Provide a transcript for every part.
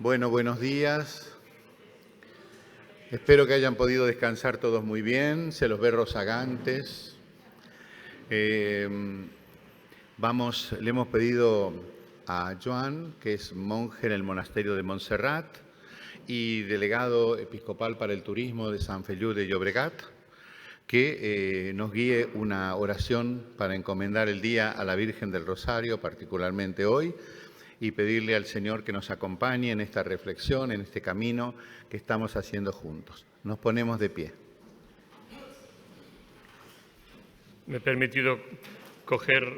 Bueno, buenos días. Espero que hayan podido descansar todos muy bien. Se los ve rozagantes. Le hemos pedido a Joan, que es monje en el monasterio de Montserrat y delegado episcopal para el turismo de Sant Feliu de Llobregat, que nos guíe una oración para encomendar el día a la Virgen del Rosario, particularmente hoy, y pedirle al Señor que nos acompañe en esta reflexión, en este camino que estamos haciendo juntos. Nos ponemos de pie. Me he permitido coger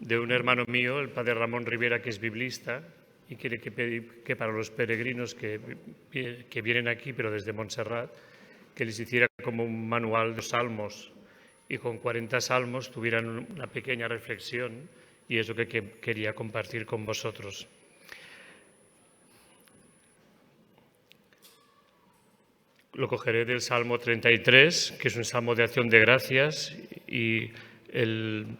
de un hermano mío, el padre Ramón Rivera, que es biblista, y quiere que para los peregrinos que vienen aquí, pero desde Montserrat, que les hiciera como un manual de salmos, y con 40 salmos tuvieran una pequeña reflexión, y es lo que quería compartir con vosotros. Lo cogeré del Salmo 33, que es un salmo de acción de gracias, y el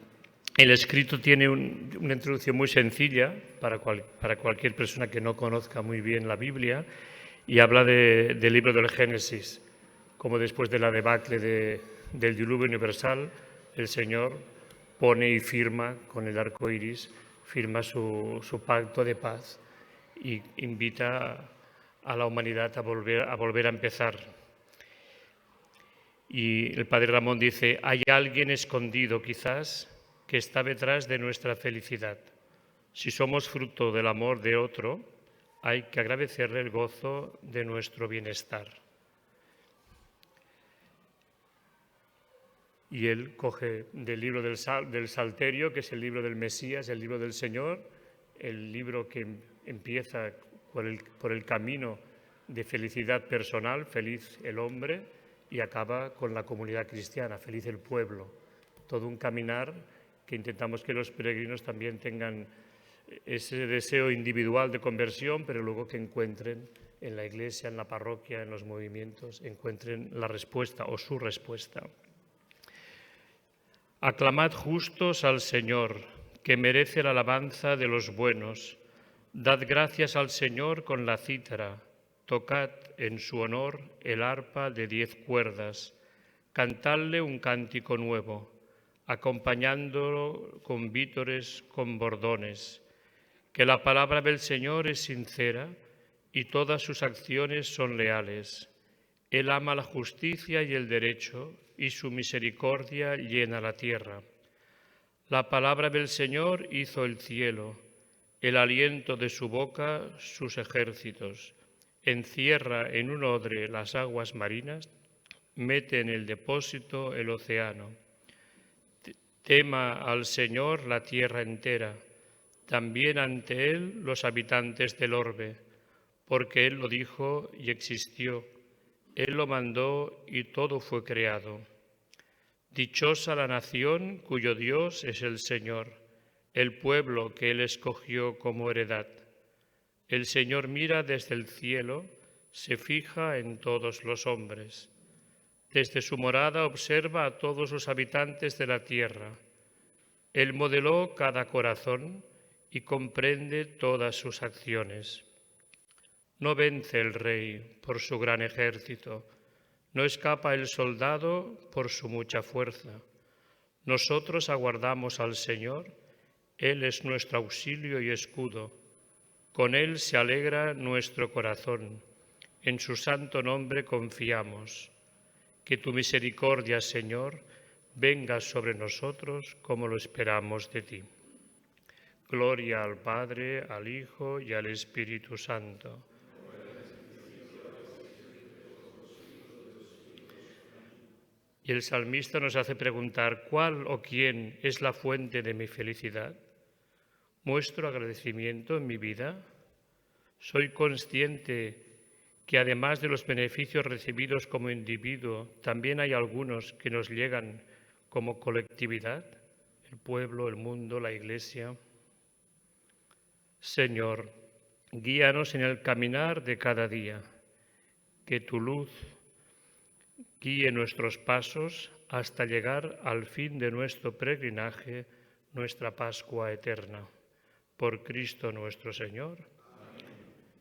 escrito tiene una introducción muy sencilla para cualquier persona que no conozca muy bien la Biblia, y habla del libro del Génesis, como después de la debacle del diluvio universal, el Señor pone y firma con el arco iris, firma su pacto de paz y invita a la humanidad a volver a empezar. Y el padre Ramón dice: hay alguien escondido quizás que está detrás de nuestra felicidad. Si somos fruto del amor de otro, hay que agradecerle el gozo de nuestro bienestar. Y él coge del libro del Salterio, que es el libro del Mesías, el libro del Señor, el libro que empieza por el camino de felicidad personal, feliz el hombre, y acaba con la comunidad cristiana, feliz el pueblo. Todo un caminar que intentamos que los peregrinos también tengan ese deseo individual de conversión, pero luego que encuentren en la iglesia, en la parroquia, en los movimientos, encuentren la respuesta o su respuesta. Aclamad justos al Señor, que merece la alabanza de los buenos. Dad gracias al Señor con la cítara. Tocad en su honor el arpa de 10 cuerdas. Cantadle un cántico nuevo, acompañándolo con vítores, con bordones. Que la palabra del Señor es sincera y todas sus acciones son leales. Él ama la justicia y el derecho, y su misericordia llena la tierra. La palabra del Señor hizo el cielo, el aliento de su boca sus ejércitos. Encierra en un odre las aguas marinas, mete en el depósito el océano. Tema al Señor la tierra entera, también ante Él los habitantes del orbe, porque Él lo dijo y existió. Él lo mandó y todo fue creado. Dichosa la nación cuyo Dios es el Señor, el pueblo que Él escogió como heredad. El Señor mira desde el cielo, se fija en todos los hombres. Desde su morada observa a todos los habitantes de la tierra. Él modeló cada corazón y comprende todas sus acciones. No vence el rey por su gran ejército, no escapa el soldado por su mucha fuerza. Nosotros aguardamos al Señor, Él es nuestro auxilio y escudo. Con Él se alegra nuestro corazón, en su santo nombre confiamos. Que tu misericordia, Señor, venga sobre nosotros como lo esperamos de ti. Gloria al Padre, al Hijo y al Espíritu Santo. Y el salmista nos hace preguntar: ¿cuál o quién es la fuente de mi felicidad? ¿Muestro agradecimiento en mi vida? ¿Soy consciente que además de los beneficios recibidos como individuo, también hay algunos que nos llegan como colectividad? El pueblo, el mundo, la Iglesia. Señor, guíanos en el caminar de cada día. Que tu luz guíe nuestros pasos hasta llegar al fin de nuestro peregrinaje, nuestra Pascua eterna. Por Cristo nuestro Señor.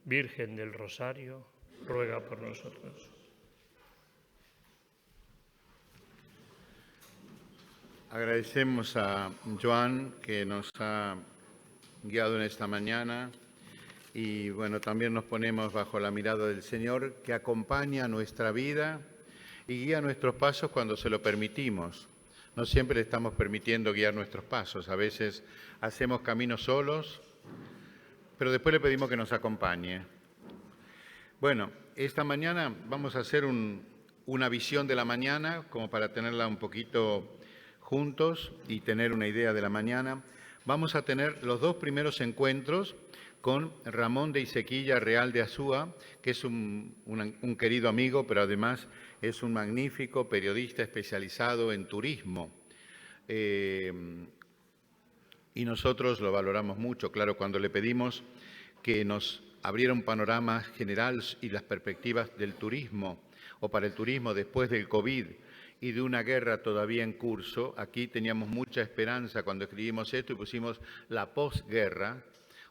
Virgen del Rosario, ruega por nosotros. Agradecemos a Joan que nos ha guiado en esta mañana y bueno, también nos ponemos bajo la mirada del Señor que acompaña nuestra vida y guía nuestros pasos cuando se lo permitimos. No siempre le estamos permitiendo guiar nuestros pasos, a veces hacemos caminos solos, pero después le pedimos que nos acompañe. Bueno, esta mañana vamos a hacer una visión de la mañana, como para tenerla un poquito juntos y tener una idea de la mañana. Vamos a tener los dos primeros encuentros con Ramón de Isequilla Real de Azúa, que es un querido amigo, pero además es un magnífico periodista especializado en turismo. Y nosotros lo valoramos mucho, claro, cuando le pedimos que nos abriera un panorama general y las perspectivas del turismo, o para el turismo después del COVID y de una guerra todavía en curso. Aquí teníamos mucha esperanza cuando escribimos esto y pusimos la posguerra,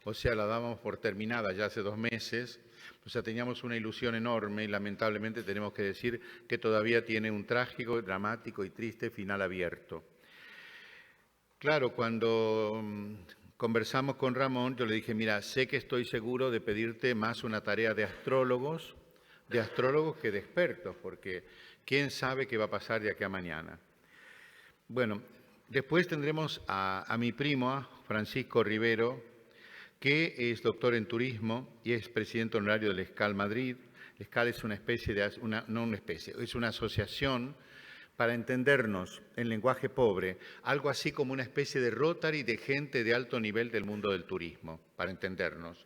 o sea, la dábamos por terminada ya hace 2 meses. O sea, teníamos una ilusión enorme y lamentablemente tenemos que decir que todavía tiene un trágico, dramático y triste final abierto. Claro, cuando conversamos con Ramón, yo le dije, mira, sé que estoy seguro de pedirte más una tarea de astrólogos que de expertos, porque quién sabe qué va a pasar de aquí a mañana. Bueno, después tendremos a mi primo, a Francisco Rivero, que es doctor en turismo y es presidente honorario del ESCAL Madrid. El ESCAL es una especie de, es una asociación para entendernos en lenguaje pobre, algo así como una especie de Rotary de gente de alto nivel del mundo del turismo, para entendernos.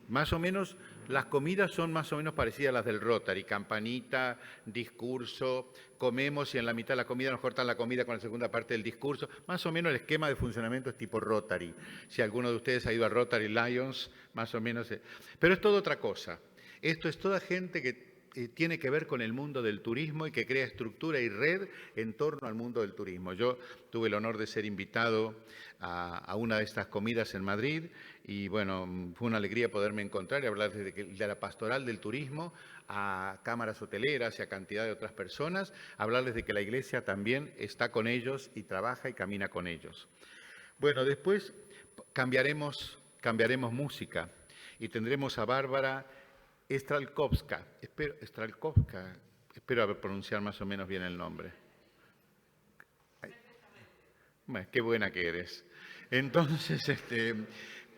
Más o menos, las comidas son más o menos parecidas a las del Rotary, campanita, discurso, comemos y en la mitad de la comida nos cortan la comida con la segunda parte del discurso. Más o menos el esquema de funcionamiento es tipo Rotary. Si alguno de ustedes ha ido a Rotary Lions, más o menos. Pero es toda otra cosa. Esto es toda gente que tiene que ver con el mundo del turismo y que crea estructura y red en torno al mundo del turismo. Yo tuve el honor de ser invitado a una de estas comidas en Madrid y bueno, fue una alegría poderme encontrar y hablar de la pastoral del turismo a cámaras hoteleras y a cantidad de otras personas, hablarles de que la Iglesia también está con ellos y trabaja y camina con ellos. Bueno, después cambiaremos música y tendremos a Bárbara Stralkowska, espero haber pronunciado más o menos bien el nombre. Bueno, qué buena que eres. Entonces,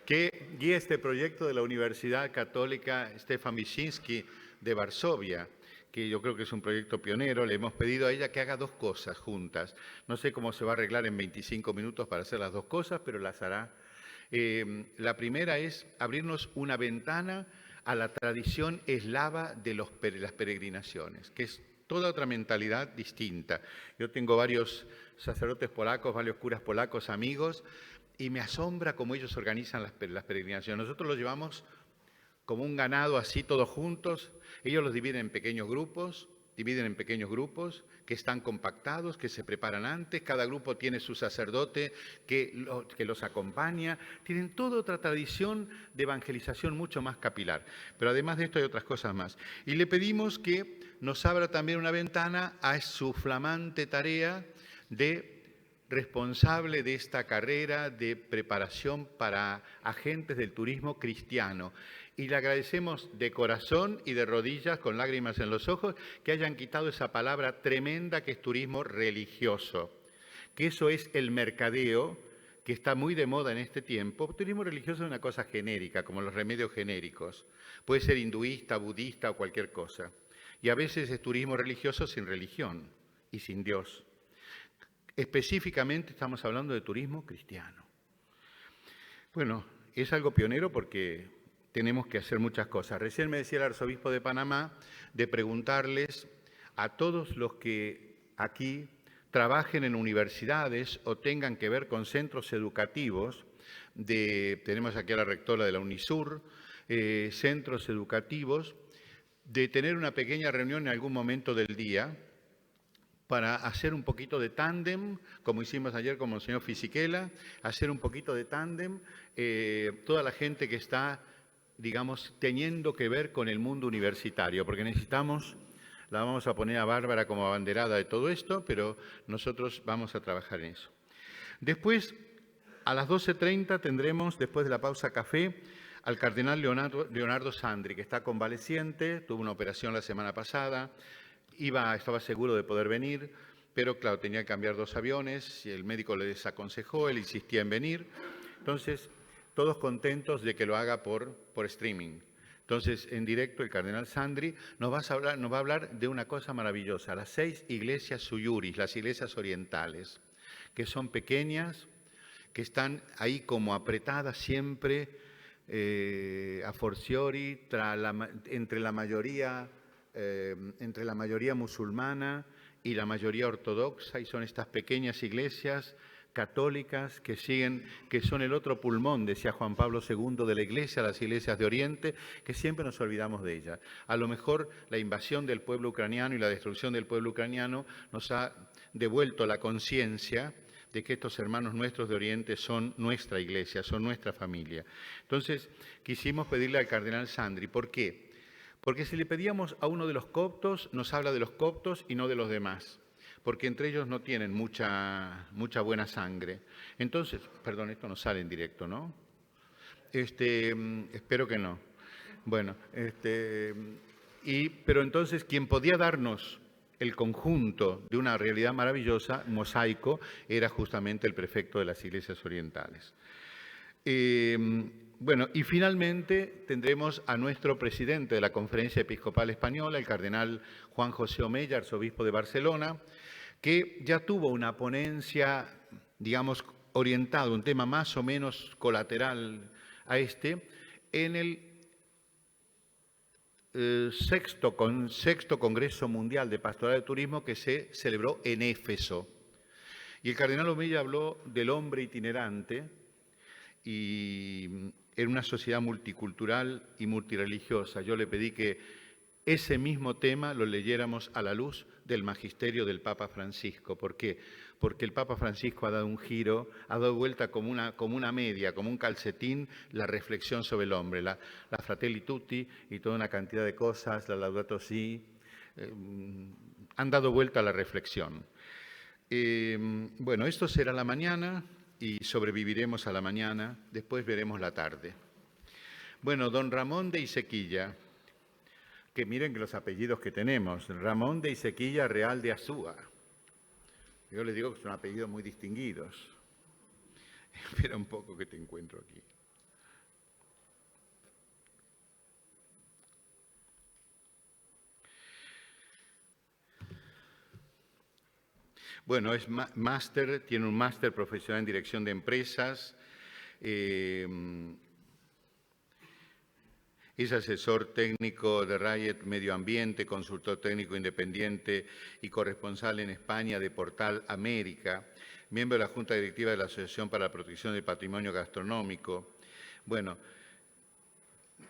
que guía este proyecto de la Universidad Católica Stefan Wyszynski de Varsovia, que yo creo que es un proyecto pionero. Le hemos pedido a ella que haga 2 cosas juntas. No sé cómo se va a arreglar en 25 minutos para hacer las 2 cosas, pero las hará. La primera es abrirnos una ventana a la tradición eslava de las peregrinaciones, que es toda otra mentalidad distinta. Yo tengo varios sacerdotes polacos, varios curas polacos, amigos, y me asombra cómo ellos organizan las peregrinaciones. Nosotros los llevamos como un ganado así todos juntos, ellos los dividen en pequeños grupos que están compactados, que se preparan antes, cada grupo tiene su sacerdote que los acompaña, tienen toda otra tradición de evangelización mucho más capilar. Pero además de esto hay otras cosas más. Y le pedimos que nos abra también una ventana a su flamante tarea de responsable de esta carrera de preparación para agentes del turismo cristiano. Y le agradecemos de corazón y de rodillas, con lágrimas en los ojos, que hayan quitado esa palabra tremenda que es turismo religioso, que eso es el mercadeo, que está muy de moda en este tiempo. Turismo religioso es una cosa genérica, como los remedios genéricos. Puede ser hinduista, budista o cualquier cosa. Y a veces es turismo religioso sin religión y sin Dios. Específicamente estamos hablando de turismo cristiano. Bueno, es algo pionero porque tenemos que hacer muchas cosas. Recién me decía el arzobispo de Panamá de preguntarles a todos los que aquí trabajen en universidades o tengan que ver con centros educativos, tenemos aquí a la rectora de la UNISUR, centros educativos, de tener una pequeña reunión en algún momento del día para hacer un poquito de tándem, como hicimos ayer con Monseñor Fisichella, hacer un poquito de tándem, toda la gente que está digamos, teniendo que ver con el mundo universitario, porque necesitamos, la vamos a poner a Bárbara como abanderada de todo esto, pero nosotros vamos a trabajar en eso. Después, a las 12:30 tendremos, después de la pausa café, al cardenal Leonardo Sandri, que está convaleciente, tuvo una operación la semana pasada, estaba seguro de poder venir, pero claro, tenía que cambiar 2 aviones, y el médico le desaconsejó, él insistía en venir. Entonces, todos contentos de que lo haga por streaming. Entonces, en directo, el cardenal Sandri nos va a hablar de una cosa maravillosa, las 6 iglesias suyuris, las iglesias orientales, que son pequeñas, que están ahí como apretadas siempre, a fortiori, entre la mayoría musulmana y la mayoría ortodoxa, y son estas pequeñas iglesias católicas que son el otro pulmón, decía Juan Pablo II, de la Iglesia, las iglesias de Oriente, que siempre nos olvidamos de ellas. A lo mejor la invasión del pueblo ucraniano y la destrucción del pueblo ucraniano nos ha devuelto la conciencia de que estos hermanos nuestros de Oriente son nuestra iglesia, son nuestra familia. Entonces, quisimos pedirle al cardenal Sandri, ¿por qué? Porque si le pedíamos a uno de los coptos, nos habla de los coptos y no de los demás, porque entre ellos no tienen mucha buena sangre. Entonces, perdón, esto no sale en directo, ¿no? Espero que no. Bueno, pero entonces quien podía darnos el conjunto de una realidad maravillosa, mosaico, era justamente el prefecto de las iglesias orientales. Bueno, y finalmente tendremos a nuestro presidente de la Conferencia Episcopal Española, el cardenal Juan José Omeya, arzobispo de Barcelona, que ya tuvo una ponencia, digamos, orientada, un tema más o menos colateral a en el sexto Congreso Mundial de Pastoral de Turismo que se celebró en Éfeso. Y el cardenal Omeya habló del hombre itinerante y en una sociedad multicultural y multireligiosa. Yo le pedí que ese mismo tema lo leyéramos a la luz del magisterio del Papa Francisco. ¿Por qué? Porque el Papa Francisco ha dado un giro, ha dado vuelta como una media, como un calcetín, la reflexión sobre el hombre, la Fratelli Tutti y toda una cantidad de cosas, la Laudato Si, han dado vuelta a la reflexión. Bueno, esto será la mañana y sobreviviremos a la mañana, después veremos la tarde. Bueno, don Ramón de Isequilla, que miren que los apellidos que tenemos, Ramón de Isequilla Real de Azúa. Yo les digo que son apellidos muy distinguidos. Espera un poco que te encuentro aquí. Bueno, es máster, tiene un máster profesional en dirección de empresas, es asesor técnico de Riot Medio Ambiente, consultor técnico independiente y corresponsal en España de Portal América, miembro de la Junta Directiva de la Asociación para la Protección del Patrimonio Gastronómico. Bueno,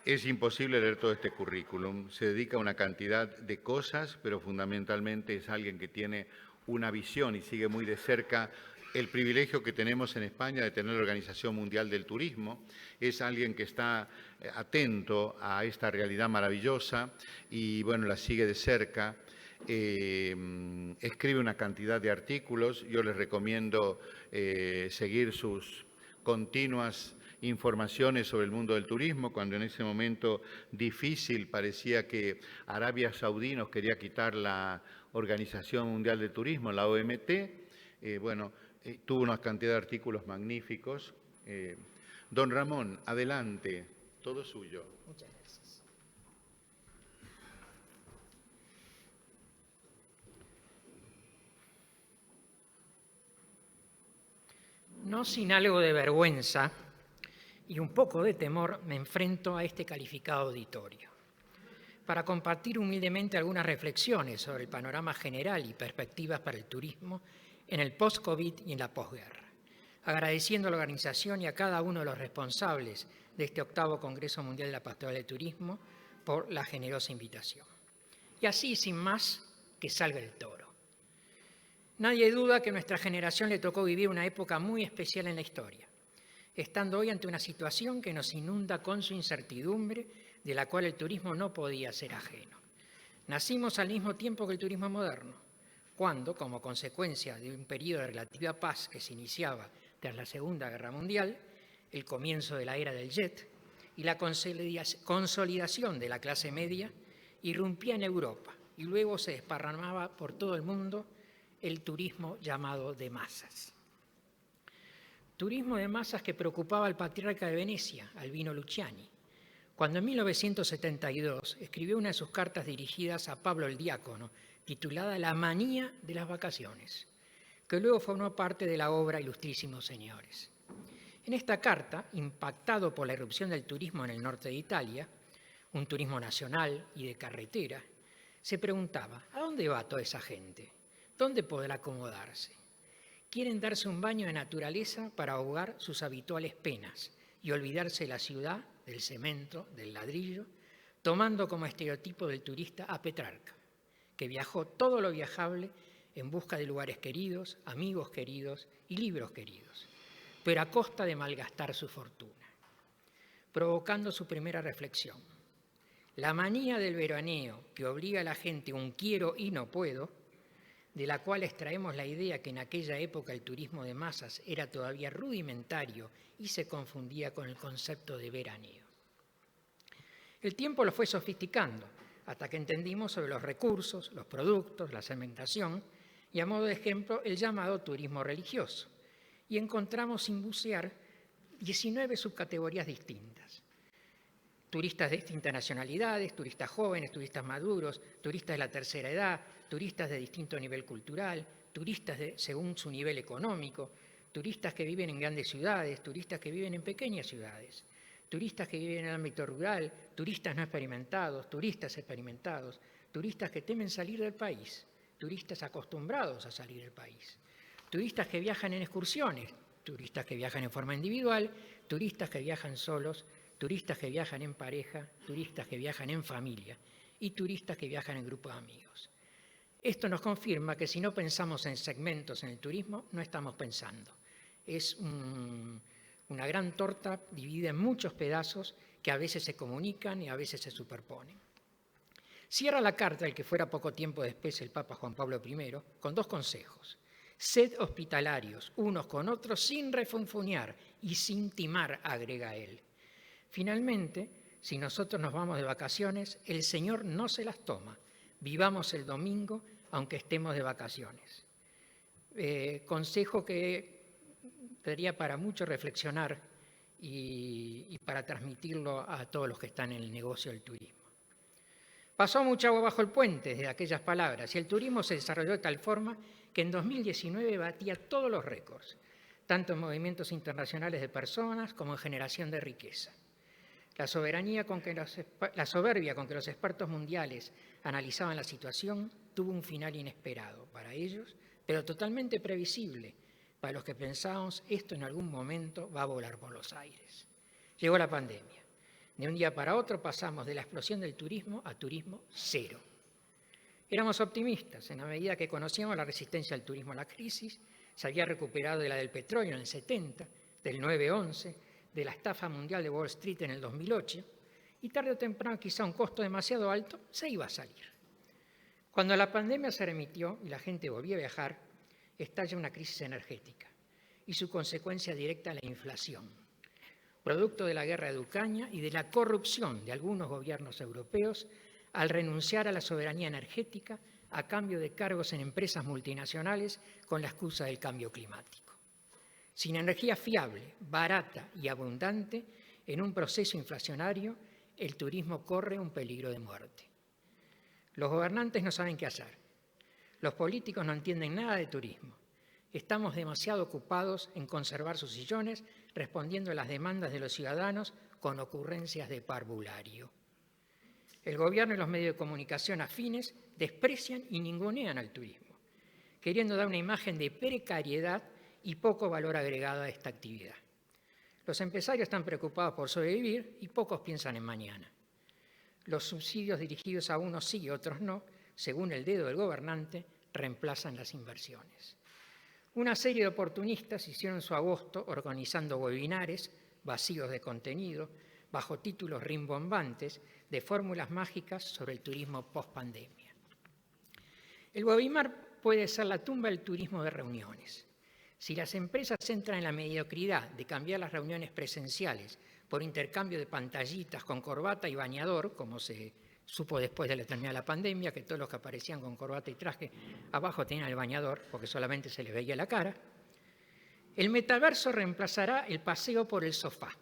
es imposible leer todo este currículum. Se dedica a una cantidad de cosas, pero fundamentalmente es alguien que tiene una visión y sigue muy de cerca el privilegio que tenemos en España de tener la Organización Mundial del Turismo. Es alguien que está atento a esta realidad maravillosa y, bueno, la sigue de cerca. Escribe una cantidad de artículos. Yo les recomiendo seguir sus continuas informaciones sobre el mundo del turismo, cuando en ese momento difícil parecía que Arabia Saudí nos quería quitar la Organización Mundial de Turismo, la OMT. Tuvo una cantidad de artículos magníficos. Don Ramón, adelante, todo suyo. Muchas gracias. No sin algo de vergüenza y un poco de temor me enfrento a este calificado auditorio para compartir humildemente algunas reflexiones sobre el panorama general y perspectivas para el turismo en el post-COVID y en la posguerra, agradeciendo a la organización y a cada uno de los responsables de este 8º Congreso Mundial de la Pastoral del Turismo por la generosa invitación. Y así, sin más, que salga el toro. Nadie duda que a nuestra generación le tocó vivir una época muy especial en la historia. estando hoy ante una situación que nos inunda con su incertidumbre, de la cual el turismo no podía ser ajeno. Nacimos al mismo tiempo que el turismo moderno, cuando, como consecuencia de un periodo de relativa paz que se iniciaba tras la Segunda Guerra Mundial, el comienzo de la era del jet y la consolidación de la clase media, irrumpía en Europa y luego se desparramaba por todo el mundo el turismo llamado de masas. Turismo de masas que preocupaba al patriarca de Venecia, Albino Luciani, cuando en 1972 escribió una de sus cartas dirigidas a Pablo el Diácono, titulada La manía de las vacaciones, que luego formó parte de la obra Ilustrísimos Señores. En esta carta, impactado por la irrupción del turismo en el norte de Italia, un turismo nacional y de carretera, se preguntaba, ¿a dónde va toda esa gente? ¿Dónde podrá acomodarse? Quieren darse un baño de naturaleza para ahogar sus habituales penas y olvidarse de la ciudad, del cemento, del ladrillo, tomando como estereotipo del turista a Petrarca, que viajó todo lo viajable en busca de lugares queridos, amigos queridos y libros queridos, pero a costa de malgastar su fortuna, provocando su primera reflexión. La manía del veraneo que obliga a la gente un quiero y no puedo, de la cual extraemos la idea que en aquella época el turismo de masas era todavía rudimentario y se confundía con el concepto de veraneo. El tiempo lo fue sofisticando hasta que entendimos sobre los recursos, los productos, la segmentación y, a modo de ejemplo, el llamado turismo religioso. Y encontramos sin bucear 19 subcategorías distintas. Turistas de distintas nacionalidades, turistas jóvenes, turistas maduros, turistas de la tercera edad, turistas de distinto nivel cultural, turistas según su nivel económico, turistas que viven en grandes ciudades, turistas que viven en pequeñas ciudades, turistas que viven en el ámbito rural, turistas no experimentados, turistas experimentados, turistas que temen salir del país, turistas acostumbrados a salir del país, turistas que viajan en excursiones, turistas que viajan en forma individual, turistas que viajan solos, turistas que viajan en pareja, turistas que viajan en familia y turistas que viajan en grupo de amigos. Esto nos confirma que si no pensamos en segmentos en el turismo, no estamos pensando. Es una gran torta dividida en muchos pedazos que a veces se comunican y a veces se superponen. Cierra la carta, el que fuera poco tiempo después el Papa Juan Pablo I, con dos consejos. Sed hospitalarios unos con otros sin refunfuñar y sin timar, agrega él. Finalmente, si nosotros nos vamos de vacaciones, el Señor no se las toma. Vivamos el domingo, aunque estemos de vacaciones. Consejo que daría para mucho reflexionar y para transmitirlo a todos los que están en el negocio del turismo. Pasó mucha agua bajo el puente desde aquellas palabras y el turismo se desarrolló de tal forma que en 2019 batía todos los récords, tanto en movimientos internacionales de personas como en generación de riqueza. La soberbia con que los expertos mundiales analizaban la situación tuvo un final inesperado para ellos, pero totalmente previsible para los que pensábamos esto en algún momento va a volar por los aires. Llegó la pandemia. De un día para otro pasamos de la explosión del turismo a turismo cero. Éramos optimistas en la medida que conocíamos la resistencia del turismo a la crisis, se había recuperado de la del petróleo en el 70, del 9/11, de la estafa mundial de Wall Street en el 2008, y tarde o temprano, quizá un costo demasiado alto, se iba a salir. Cuando la pandemia se remitió y la gente volvió a viajar, estalla una crisis energética y su consecuencia directa la inflación, producto de la guerra de Ucrania y de la corrupción de algunos gobiernos europeos al renunciar a la soberanía energética a cambio de cargos en empresas multinacionales con la excusa del cambio climático. Sin energía fiable, barata y abundante, en un proceso inflacionario, el turismo corre un peligro de muerte. Los gobernantes no saben qué hacer. Los políticos no entienden nada de turismo. Estamos demasiado ocupados en conservar sus sillones, respondiendo a las demandas de los ciudadanos con ocurrencias de parvulario. El gobierno y los medios de comunicación afines desprecian y ningunean al turismo, queriendo dar una imagen de precariedad y poco valor agregado a esta actividad. Los empresarios están preocupados por sobrevivir y pocos piensan en mañana. Los subsidios dirigidos a unos sí y otros no, según el dedo del gobernante, reemplazan las inversiones. Una serie de oportunistas hicieron su agosto organizando webinares vacíos de contenido, bajo títulos rimbombantes de fórmulas mágicas sobre el turismo post-pandemia. El webinar puede ser la tumba del turismo de reuniones. Si las empresas entran en la mediocridad de cambiar las reuniones presenciales por intercambio de pantallitas con corbata y bañador, como se supo después de la terminada de la pandemia, que todos los que aparecían con corbata y traje abajo tenían el bañador porque solamente se les veía la cara, el metaverso reemplazará el paseo por el sofá.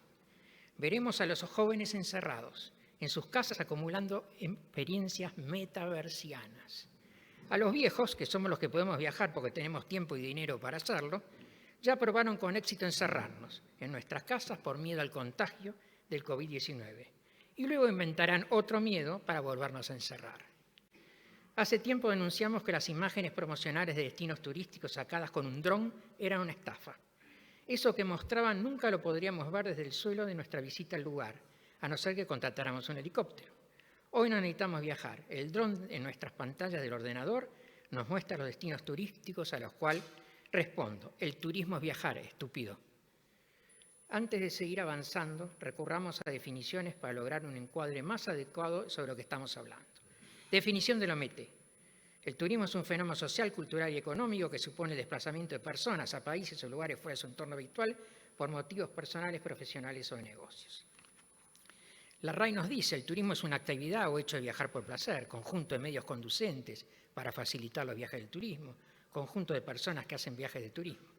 Veremos a los jóvenes encerrados en sus casas acumulando experiencias metaversianas. A los viejos, que somos los que podemos viajar porque tenemos tiempo y dinero para hacerlo, ya probaron con éxito encerrarnos en nuestras casas por miedo al contagio del COVID-19. Y luego inventarán otro miedo para volvernos a encerrar. Hace tiempo denunciamos que las imágenes promocionales de destinos turísticos sacadas con un dron eran una estafa. Eso que mostraban nunca lo podríamos ver desde el suelo de nuestra visita al lugar, a no ser que contratáramos un helicóptero. Hoy no necesitamos viajar. El dron en nuestras pantallas del ordenador nos muestra los destinos turísticos a los cuales respondo: el turismo es viajar, estúpido. Antes de seguir avanzando, recurramos a definiciones para lograr un encuadre más adecuado sobre lo que estamos hablando. Definición del OMT. El turismo es un fenómeno social, cultural y económico que supone el desplazamiento de personas a países o lugares fuera de su entorno habitual por motivos personales, profesionales o de negocios. La RAI nos dice: el turismo es una actividad o hecho de viajar por placer, conjunto de medios conducentes para facilitar los viajes del turismo, conjunto de personas que hacen viajes de turismo.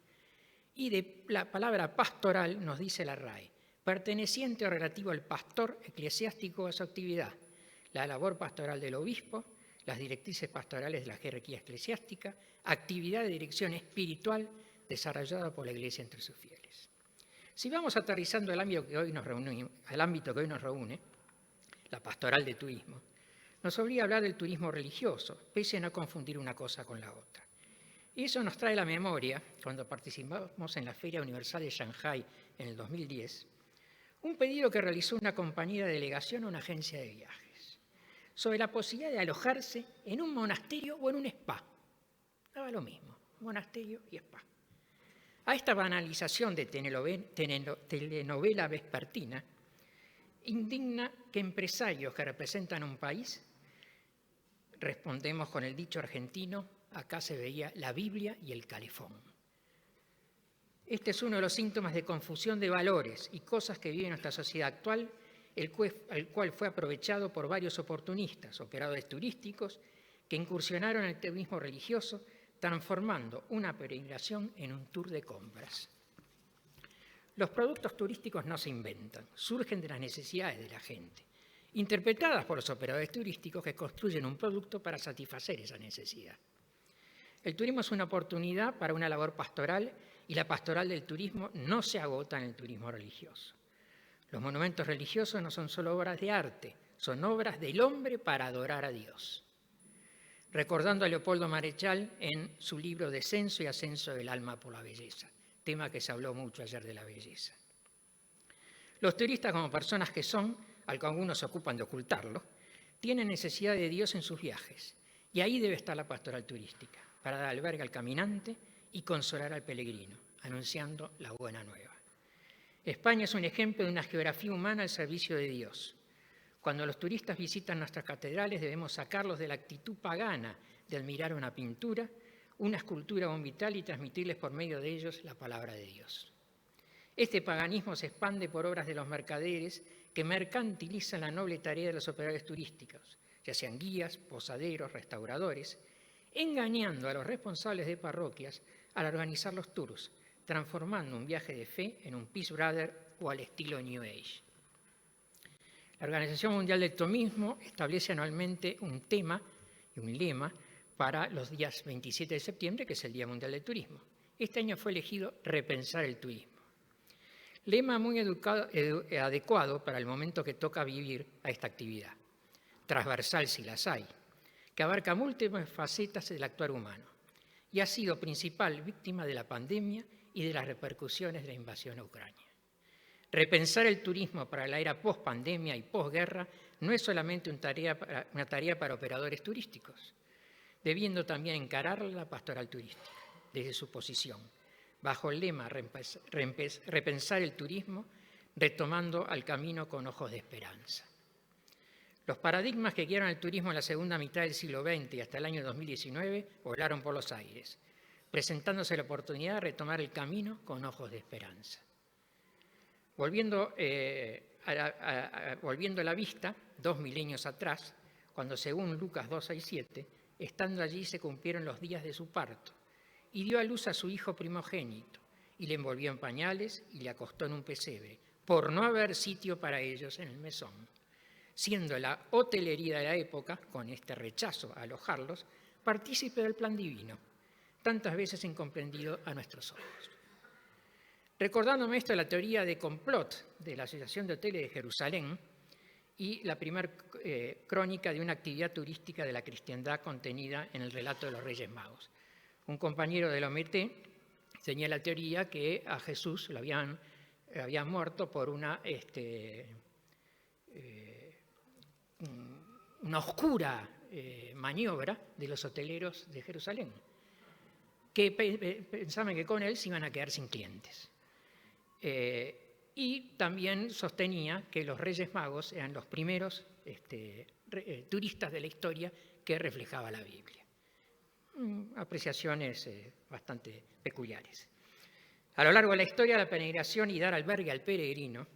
Y de la palabra pastoral nos dice la RAE: perteneciente o relativo al pastor eclesiástico a su actividad, la labor pastoral del obispo, las directrices pastorales de la jerarquía eclesiástica, actividad de dirección espiritual desarrollada por la Iglesia entre sus fieles. Si vamos aterrizando al ámbito que hoy nos reúne, la pastoral de turismo, nos obliga a hablar del turismo religioso, pese a no confundir una cosa con la otra. Y eso nos trae a la memoria, cuando participamos en la Feria Universal de Shanghái en el 2010, un pedido que realizó una compañía de delegación a una agencia de viajes, sobre la posibilidad de alojarse en un monasterio o en un spa. Daba lo mismo, monasterio y spa. A esta banalización de telenovela vespertina, indigna que empresarios que representan un país respondemos con el dicho argentino: acá se veía la Biblia y el calefón. Este es uno de los síntomas de confusión de valores y cosas que vive nuestra sociedad actual, el cual fue aprovechado por varios oportunistas, operadores turísticos, que incursionaron en el turismo religioso, transformando una peregrinación en un tour de compras. Los productos turísticos no se inventan, surgen de las necesidades de la gente, interpretadas por los operadores turísticos que construyen un producto para satisfacer esa necesidad. El turismo es una oportunidad para una labor pastoral y la pastoral del turismo no se agota en el turismo religioso. Los monumentos religiosos no son solo obras de arte, son obras del hombre para adorar a Dios. Recordando a Leopoldo Marechal en su libro Descenso y Ascenso del alma por la belleza, tema que se habló mucho ayer de la belleza. Los turistas, como personas que son, al que algunos se ocupan de ocultarlo, tienen necesidad de Dios en sus viajes, y ahí debe estar la pastoral turística, para dar albergue al caminante y consolar al peregrino, anunciando la buena nueva. España es un ejemplo de una geografía humana al servicio de Dios. Cuando los turistas visitan nuestras catedrales, debemos sacarlos de la actitud pagana de admirar una pintura, una escultura o un vitral y transmitirles por medio de ellos la palabra de Dios. Este paganismo se expande por obras de los mercaderes que mercantilizan la noble tarea de los operadores turísticos, ya sean guías, posaderos, restauradores, engañando a los responsables de parroquias al organizar los tours, transformando un viaje de fe en un Peace Brother o al estilo New Age. La Organización Mundial del Turismo establece anualmente un tema y un lema para los días 27 de septiembre, que es el Día Mundial del Turismo. Este año fue elegido Repensar el turismo. Lema muy adecuado para el momento que toca vivir a esta actividad, transversal si las hay, que abarca múltiples facetas del actuar humano y ha sido principal víctima de la pandemia y de las repercusiones de la invasión a Ucrania. Repensar el turismo para la era post-pandemia y posguerra no es solamente una tarea para operadores turísticos, debiendo también encararla la pastoral turística. desde su posición, bajo el lema repensar el turismo, retomando al camino con ojos de esperanza. Los paradigmas que guiaron el turismo en la segunda mitad del siglo XX y hasta el año 2019 volaron por los aires, presentándose la oportunidad de retomar el camino con ojos de esperanza. Volviendo la vista, 2 milenios atrás, cuando según Lucas 2:6-7, estando allí se cumplieron los días de su parto, y dio a luz a su hijo primogénito, y le envolvió en pañales y le acostó en un pesebre, por no haber sitio para ellos en el mesón, siendo la hotelería de la época, con este rechazo a alojarlos, partícipe del plan divino, tantas veces incomprendido a nuestros ojos. Recordándome esto, la teoría de complot de la Asociación de Hoteles de Jerusalén y la primera crónica de una actividad turística de la cristiandad contenida en el relato de los Reyes Magos. Un compañero del OMT tenía la teoría que a Jesús lo habían muerto por una oscura maniobra de los hoteleros de Jerusalén, que pensaban que con él se iban a quedar sin clientes. Y también sostenía que los Reyes Magos eran los primeros turistas de la historia que reflejaba la Biblia. Apreciaciones bastante peculiares. A lo largo de la historia, la peregrinación y dar albergue al peregrino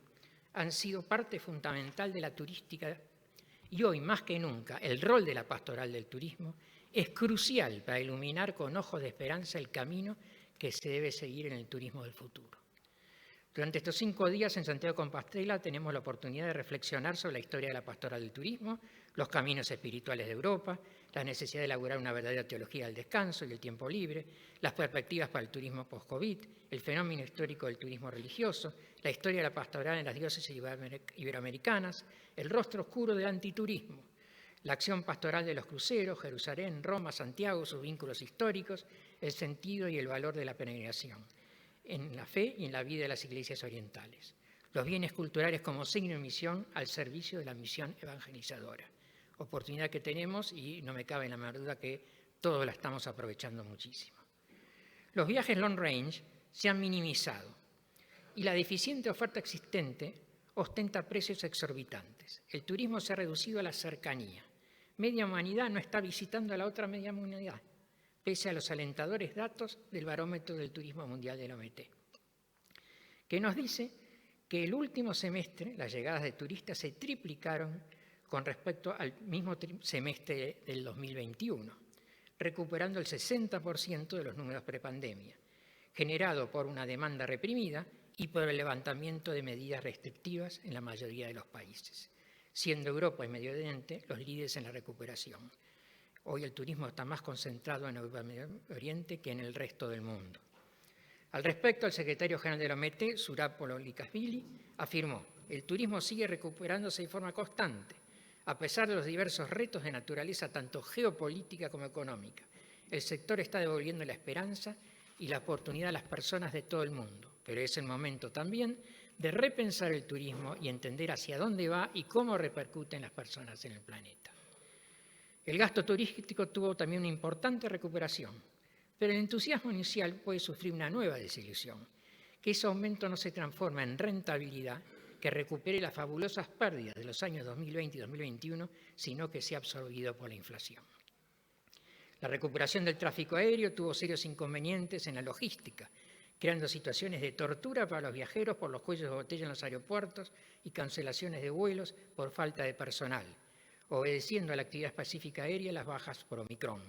han sido parte fundamental de la turística, y hoy más que nunca el rol de la pastoral del turismo es crucial para iluminar con ojos de esperanza el camino que se debe seguir en el turismo del futuro. Durante estos 5 días en Santiago de Compostela tenemos la oportunidad de reflexionar sobre la historia de la pastoral del turismo, los caminos espirituales de Europa, la necesidad de elaborar una verdadera teología del descanso y del tiempo libre, las perspectivas para el turismo post-COVID, el fenómeno histórico del turismo religioso, la historia de la pastoral en las diócesis iberoamericanas, el rostro oscuro del antiturismo, la acción pastoral de los cruceros, Jerusalén, Roma, Santiago, sus vínculos históricos, el sentido y el valor de la peregrinación en la fe y en la vida de las iglesias orientales, los bienes culturales como signo de misión al servicio de la misión evangelizadora. Oportunidad que tenemos y no me cabe en la menor duda que todos la estamos aprovechando muchísimo. Los viajes long range se han minimizado y la deficiente oferta existente ostenta precios exorbitantes. El turismo se ha reducido a la cercanía. Media humanidad no está visitando a la otra media humanidad, pese a los alentadores datos del barómetro del turismo mundial del OMT, que nos dice que el último semestre las llegadas de turistas se triplicaron con respecto al mismo semestre del 2021, recuperando el 60% de los números prepandemia, generado por una demanda reprimida y por el levantamiento de medidas restrictivas en la mayoría de los países, siendo Europa y Medio Oriente los líderes en la recuperación. Hoy el turismo está más concentrado en Europa y Medio Oriente que en el resto del mundo. Al respecto, el secretario general del OMT, Surapo Likashvili, afirmó: el turismo sigue recuperándose de forma constante, a pesar de los diversos retos de naturaleza tanto geopolítica como económica. El sector está devolviendo la esperanza y la oportunidad a las personas de todo el mundo, pero es el momento también de repensar el turismo y entender hacia dónde va y cómo repercute en las personas en el planeta. El gasto turístico tuvo también una importante recuperación, pero el entusiasmo inicial puede sufrir una nueva desilusión, que ese aumento no se transforma en rentabilidad que recupere las fabulosas pérdidas de los años 2020 y 2021, sino que sea absorbido por la inflación. La recuperación del tráfico aéreo tuvo serios inconvenientes en la logística, creando situaciones de tortura para los viajeros por los cuellos de botella en los aeropuertos y cancelaciones de vuelos por falta de personal, obedeciendo a la actividad específica aérea las bajas por Omicron,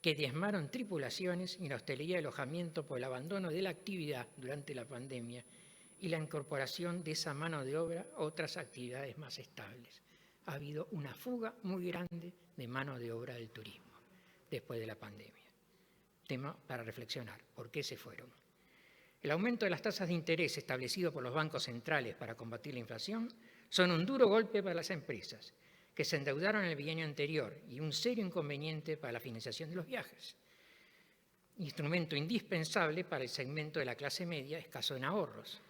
que diezmaron tripulaciones y la hostelería y alojamiento por el abandono de la actividad durante la pandemia y la incorporación de esa mano de obra a otras actividades más estables. Ha habido una fuga muy grande de mano de obra del turismo después de la pandemia. Tema para reflexionar: ¿por qué se fueron? El aumento de las tasas de interés establecido por los bancos centrales para combatir la inflación son un duro golpe para las empresas, que se endeudaron en el bienio anterior, y un serio inconveniente para la financiación de los viajes. Instrumento indispensable para el segmento de la clase media escaso en ahorros,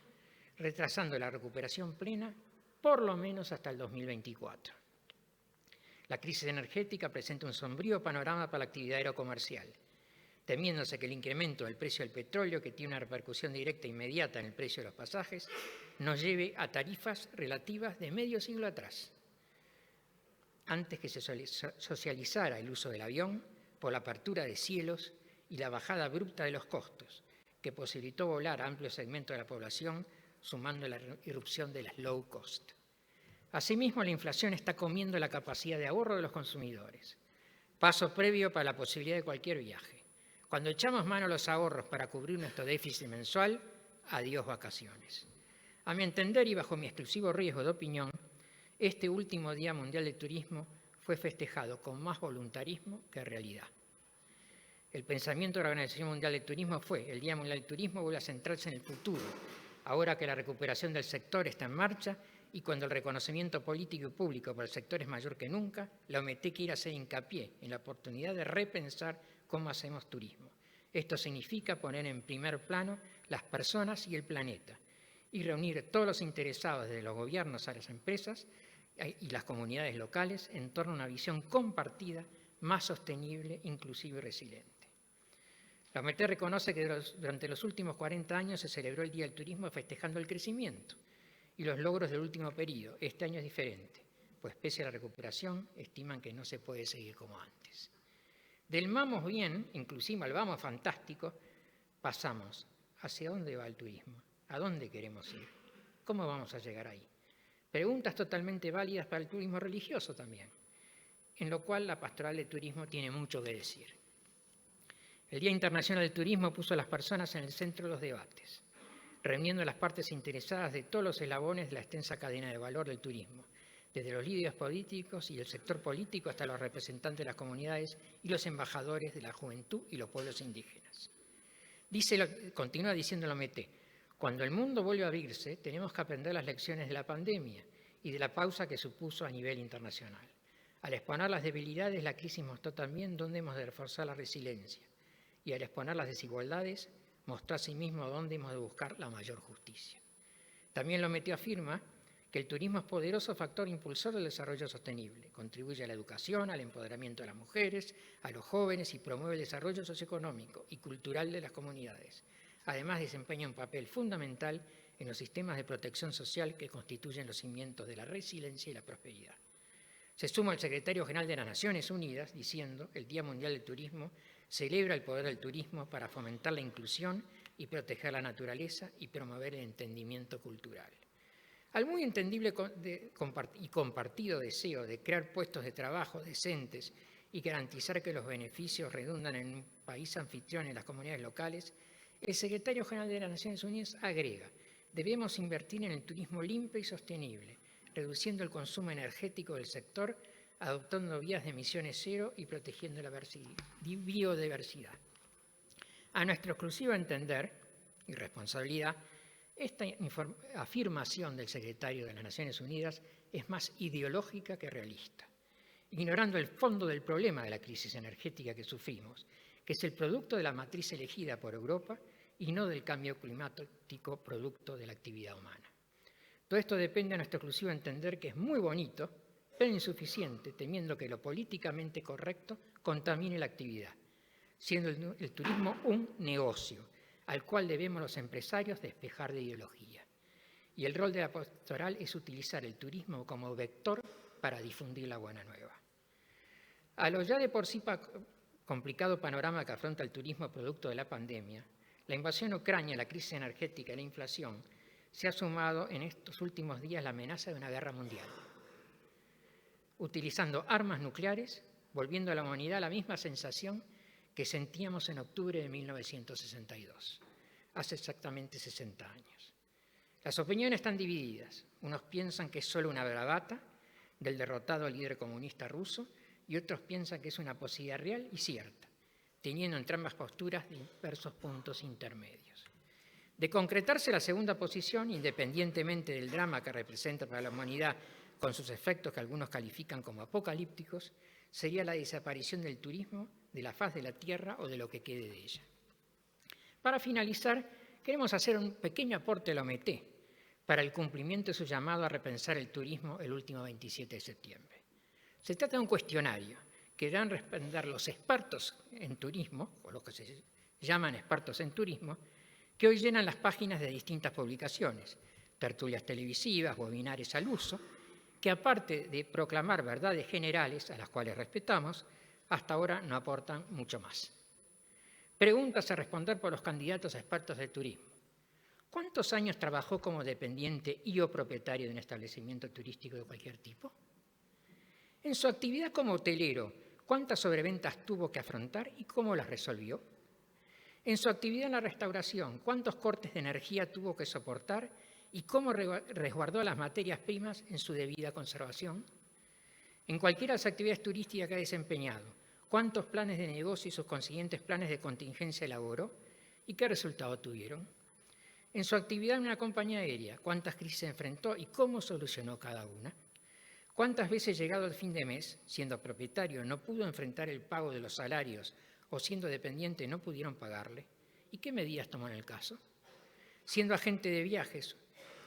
retrasando la recuperación plena por lo menos hasta el 2024. La crisis energética presenta un sombrío panorama para la actividad aerocomercial temiéndose que el incremento del precio del petróleo, que tiene una repercusión directa e inmediata en el precio de los pasajes, nos lleve a tarifas relativas de medio siglo atrás, antes que se socializara el uso del avión por la apertura de cielos y la bajada abrupta de los costos, que posibilitó volar a amplios segmentos de la población, sumando la irrupción de las low cost. Asimismo, la inflación está comiendo la capacidad de ahorro de los consumidores, paso previo para la posibilidad de cualquier viaje. Cuando echamos mano a los ahorros para cubrir nuestro déficit mensual, adiós vacaciones. A mi entender y bajo mi exclusivo riesgo de opinión, este último Día Mundial del Turismo fue festejado con más voluntarismo que realidad. El pensamiento de la Organización Mundial del Turismo fue: el Día Mundial del Turismo vuelve a centrarse en el futuro, ahora que la recuperación del sector está en marcha y cuando el reconocimiento político y público para el sector es mayor que nunca, la OMT quiere hacer hincapié en la oportunidad de repensar cómo hacemos turismo. Esto significa poner en primer plano las personas y el planeta y reunir todos los interesados, desde los gobiernos a las empresas y las comunidades locales, en torno a una visión compartida, más sostenible, inclusiva y resiliente. La OMT reconoce que durante los últimos 40 años se celebró el Día del Turismo festejando el crecimiento y los logros del último periodo. Este año es diferente, pues pese a la recuperación, estiman que no se puede seguir como antes. Del vamos bien, inclusive al vamos fantástico, pasamos. ¿Hacia dónde va el turismo? ¿A dónde queremos ir? ¿Cómo vamos a llegar ahí? Preguntas totalmente válidas para el turismo religioso también, en lo cual la Pastoral de Turismo tiene mucho que decir. El Día Internacional del Turismo puso a las personas en el centro de los debates, reuniendo a las partes interesadas de todos los eslabones de la extensa cadena de valor del turismo, desde los líderes políticos y el sector político hasta los representantes de las comunidades y los embajadores de la juventud y los pueblos indígenas. Continúa diciendo la OMT: cuando el mundo vuelve a abrirse, tenemos que aprender las lecciones de la pandemia y de la pausa que supuso a nivel internacional. Al exponer las debilidades, la crisis mostró también dónde hemos de reforzar la resiliencia. Y al exponer las desigualdades, mostró asimismo dónde hemos de buscar la mayor justicia. También la OMT afirma que el turismo es poderoso factor impulsor del desarrollo sostenible, contribuye a la educación, al empoderamiento de las mujeres, a los jóvenes y promueve el desarrollo socioeconómico y cultural de las comunidades. Además, desempeña un papel fundamental en los sistemas de protección social que constituyen los cimientos de la resiliencia y la prosperidad. Se suma el secretario general de las Naciones Unidas diciendo: el Día Mundial del Turismo celebra el poder del turismo para fomentar la inclusión y proteger la naturaleza y promover el entendimiento cultural. Al muy entendible y compartido deseo de crear puestos de trabajo decentes y garantizar que los beneficios redundan en un país anfitrión en las comunidades locales, el secretario general de las Naciones Unidas agrega: debemos invertir en el turismo limpio y sostenible, reduciendo el consumo energético del sector, adoptando vías de emisiones cero y protegiendo la biodiversidad. A nuestro exclusivo entender y responsabilidad, esta afirmación del secretario de las Naciones Unidas es más ideológica que realista, ignorando el fondo del problema de la crisis energética que sufrimos, que es el producto de la matriz elegida por Europa y no del cambio climático producto de la actividad humana. Todo esto depende a nuestro exclusivo entender que es muy bonito, pero insuficiente, temiendo que lo políticamente correcto contamine la actividad, siendo el turismo un negocio al cual debemos los empresarios despejar de ideología. Y el rol de la pastoral es utilizar el turismo como vector para difundir la buena nueva. A lo ya de por sí complicado panorama que afronta el turismo producto de la pandemia, la invasión a Ucrania, la crisis energética y la inflación, se ha sumado en estos últimos días la amenaza de una guerra mundial, utilizando armas nucleares, volviendo a la humanidad la misma sensación que sentíamos en octubre de 1962, hace exactamente 60 años. Las opiniones están divididas. Unos piensan que es solo una bravata del derrotado líder comunista ruso y otros piensan que es una posibilidad real y cierta, teniendo entre ambas posturas diversos puntos intermedios. De concretarse la segunda posición, independientemente del drama que representa para la humanidad con sus efectos que algunos califican como apocalípticos, sería la desaparición del turismo de la faz de la tierra o de lo que quede de ella. Para finalizar, queremos hacer un pequeño aporte a la OMT para el cumplimiento de su llamado a repensar el turismo el último 27 de septiembre. Se trata de un cuestionario que deben responder los expertos en turismo, o los que se llaman expertos en turismo, que hoy llenan las páginas de distintas publicaciones, tertulias televisivas, webinares al uso, que aparte de proclamar verdades generales, a las cuales respetamos, hasta ahora no aportan mucho más. Preguntas a responder por los candidatos a expertos del turismo. ¿Cuántos años trabajó como dependiente y o propietario de un establecimiento turístico de cualquier tipo? En su actividad como hotelero, ¿cuántas sobreventas tuvo que afrontar y cómo las resolvió? En su actividad en la restauración, ¿cuántos cortes de energía tuvo que soportar y cómo resguardó las materias primas en su debida conservación? En cualquiera de las actividades turísticas que ha desempeñado, ¿cuántos planes de negocio y sus consiguientes planes de contingencia elaboró y qué resultado tuvieron? En su actividad en una compañía aérea, ¿cuántas crisis enfrentó y cómo solucionó cada una? ¿Cuántas veces llegado al fin de mes, siendo propietario, no pudo enfrentar el pago de los salarios o siendo dependiente no pudieron pagarle? ¿Y qué medidas tomó en el caso? Siendo agente de viajes,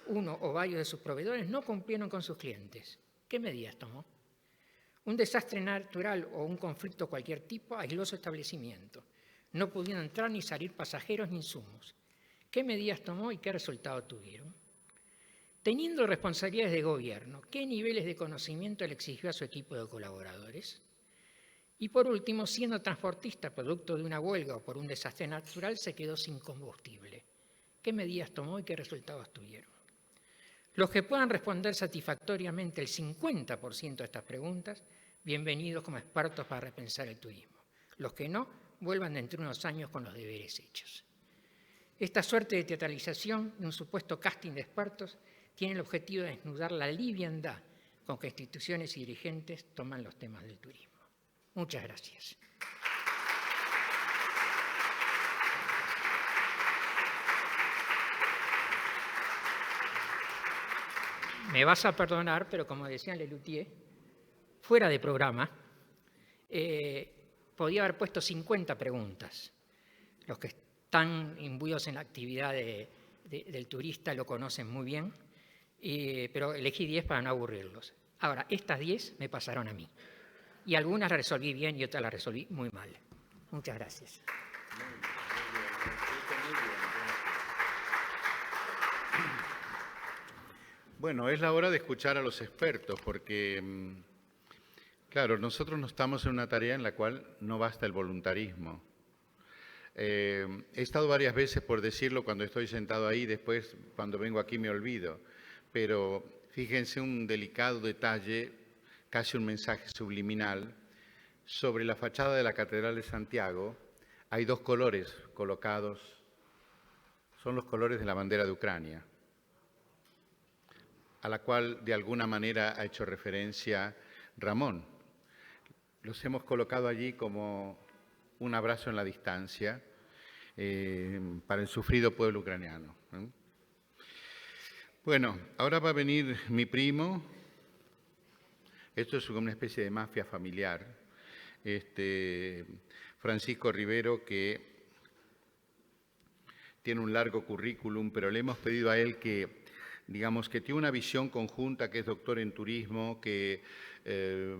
uno o varios de sus proveedores no cumplieron con sus clientes. ¿Qué medidas tomó? Un desastre natural o un conflicto de cualquier tipo aisló su establecimiento. No pudieron entrar ni salir pasajeros ni insumos. ¿Qué medidas tomó y qué resultado tuvieron? Teniendo responsabilidades de gobierno, ¿qué niveles de conocimiento le exigió a su equipo de colaboradores? Y por último, siendo transportista producto de una huelga o por un desastre natural, se quedó sin combustible. ¿Qué medidas tomó y qué resultados tuvieron? Los que puedan responder satisfactoriamente el 50% de estas preguntas, bienvenidos como expertos para repensar el turismo. Los que no, vuelvan dentro de unos años con los deberes hechos. Esta suerte de teatralización de un supuesto casting de expertos tiene el objetivo de desnudar la liviandad con que instituciones y dirigentes toman los temas del turismo. Muchas gracias. Me vas a perdonar, pero como decía Lelutier, fuera de programa, podía haber puesto 50 preguntas. Los que están imbuidos en la actividad del turista lo conocen muy bien, pero elegí 10 para no aburrirlos. Ahora, estas 10 me pasaron a mí. Y algunas las resolví bien y otras las resolví muy mal. Muchas gracias. Bueno, es la hora de escuchar a los expertos, porque, claro, nosotros no estamos en una tarea en la cual no basta el voluntarismo. He estado varias veces por decirlo cuando estoy sentado ahí, después cuando vengo aquí me olvido, pero fíjense un delicado detalle, casi un mensaje subliminal. Sobre la fachada de la Catedral de Santiago hay dos colores colocados, son los colores de la bandera de Ucrania, a la cual de alguna manera ha hecho referencia Ramón. Los hemos colocado allí como un abrazo en la distancia para el sufrido pueblo ucraniano. Bueno, ahora va a venir mi primo. Esto es una especie de mafia familiar. Francisco Rivero, que tiene un largo currículum, pero le hemos pedido a él que, digamos, que tiene una visión conjunta, que es doctor en turismo, que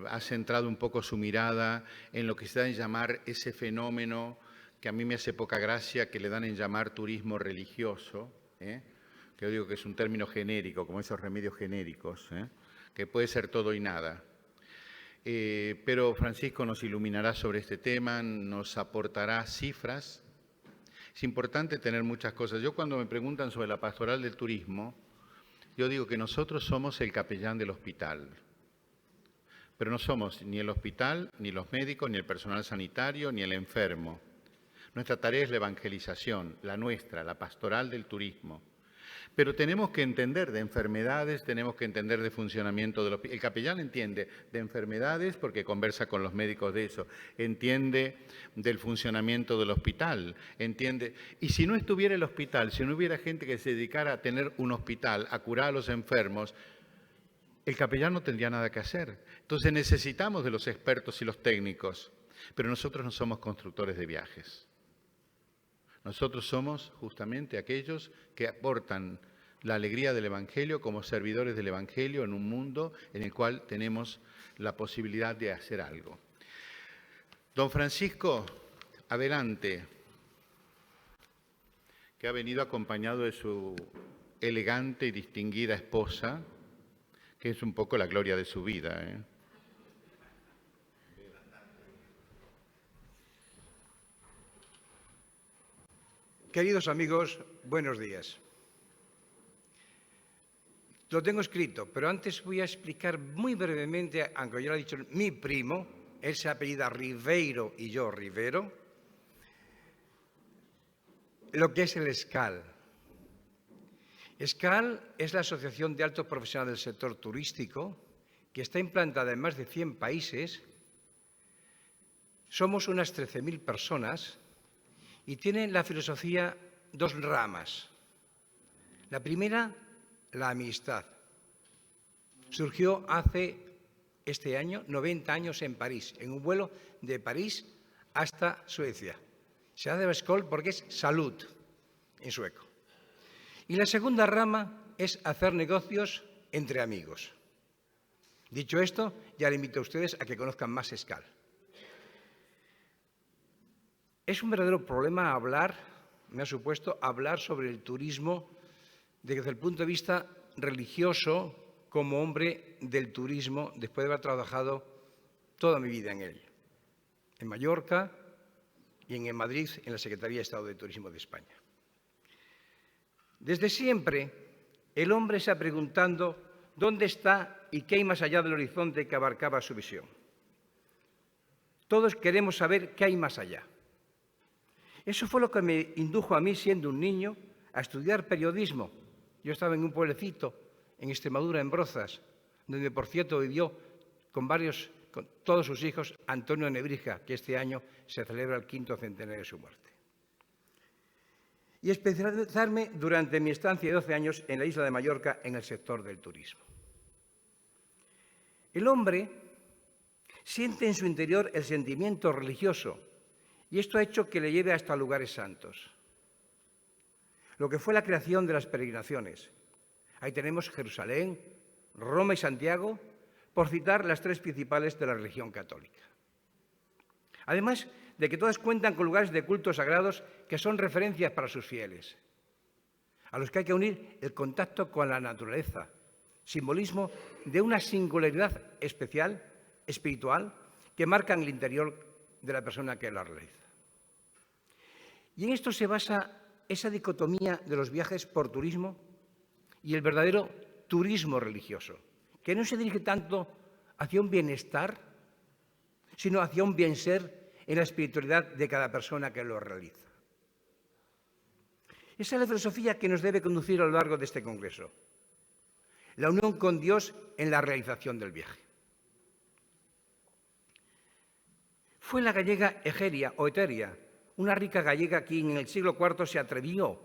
ha centrado un poco su mirada en lo que se da en llamar ese fenómeno que a mí me hace poca gracia, que le dan en llamar turismo religioso, que yo digo que es un término genérico, como esos remedios genéricos, que puede ser todo y nada. Pero Francisco nos iluminará sobre este tema, nos aportará cifras. Es importante tener muchas cosas. Yo cuando me preguntan sobre la pastoral del turismo, yo digo que nosotros somos el capellán del hospital, pero no somos ni el hospital, ni los médicos, ni el personal sanitario, ni el enfermo. Nuestra tarea es la evangelización, la nuestra, la pastoral del turismo. Pero tenemos que entender de enfermedades, tenemos que entender de funcionamiento del hospital. El capellán entiende de enfermedades porque conversa con los médicos de eso, entiende del funcionamiento del hospital, entiende. Y si no estuviera el hospital, si no hubiera gente que se dedicara a tener un hospital, a curar a los enfermos, el capellán no tendría nada que hacer. Entonces necesitamos de los expertos y los técnicos, pero nosotros no somos constructores de viajes. Nosotros somos justamente aquellos que aportan la alegría del Evangelio como servidores del Evangelio en un mundo en el cual tenemos la posibilidad de hacer algo. Don Francisco, adelante, que ha venido acompañado de su elegante y distinguida esposa, que es un poco la gloria de su vida, ¿eh? Queridos amigos, buenos días. Lo tengo escrito, pero antes voy a explicar muy brevemente, aunque ya lo ha dicho mi primo, él se apellida Ribeiro y yo Rivero, lo que es el SCAL. SCAL es la Asociación de Altos Profesionales del Sector Turístico, que está implantada en más de 100 países. Somos unas 13.000 personas y tiene la filosofía dos ramas. La primera, la amistad. Surgió este año 90 años en París, en un vuelo de París hasta Suecia. Se hace Skål porque es salud en sueco. Y la segunda rama es hacer negocios entre amigos. Dicho esto, ya le invito a ustedes a que conozcan más SCAL. Es un verdadero problema me ha supuesto hablar sobre el turismo desde el punto de vista religioso, como hombre del turismo, después de haber trabajado toda mi vida en él. En Mallorca y en Madrid, en la Secretaría de Estado de Turismo de España. Desde siempre, el hombre se ha preguntando dónde está y qué hay más allá del horizonte que abarcaba su visión. Todos queremos saber qué hay más allá. Eso fue lo que me indujo a mí, siendo un niño, a estudiar periodismo. Yo estaba en un pueblecito, en Extremadura, en Brozas, donde, por cierto, vivió con todos sus hijos, Antonio Nebrija, que este año se celebra el 5º centenario de su muerte. Y especializarme durante mi estancia de 12 años en la isla de Mallorca en el sector del turismo. El hombre siente en su interior el sentimiento religioso y esto ha hecho que le lleve hasta lugares santos. Lo que fue la creación de las peregrinaciones. Ahí tenemos Jerusalén, Roma y Santiago, por citar las tres principales de la religión católica. Además de que todas cuentan con lugares de culto sagrados que son referencias para sus fieles, a los que hay que unir el contacto con la naturaleza, simbolismo de una singularidad especial, espiritual, que marca en el interior de la persona que la realiza. Y en esto se basa esa dicotomía de los viajes por turismo y el verdadero turismo religioso, que no se dirige tanto hacia un bienestar, sino hacia un bien ser en la espiritualidad de cada persona que lo realiza. Esa es la filosofía que nos debe conducir a lo largo de este congreso. La unión con Dios en la realización del viaje. Fue la gallega Egeria o Eteria, una rica gallega que en el siglo IV se atrevió,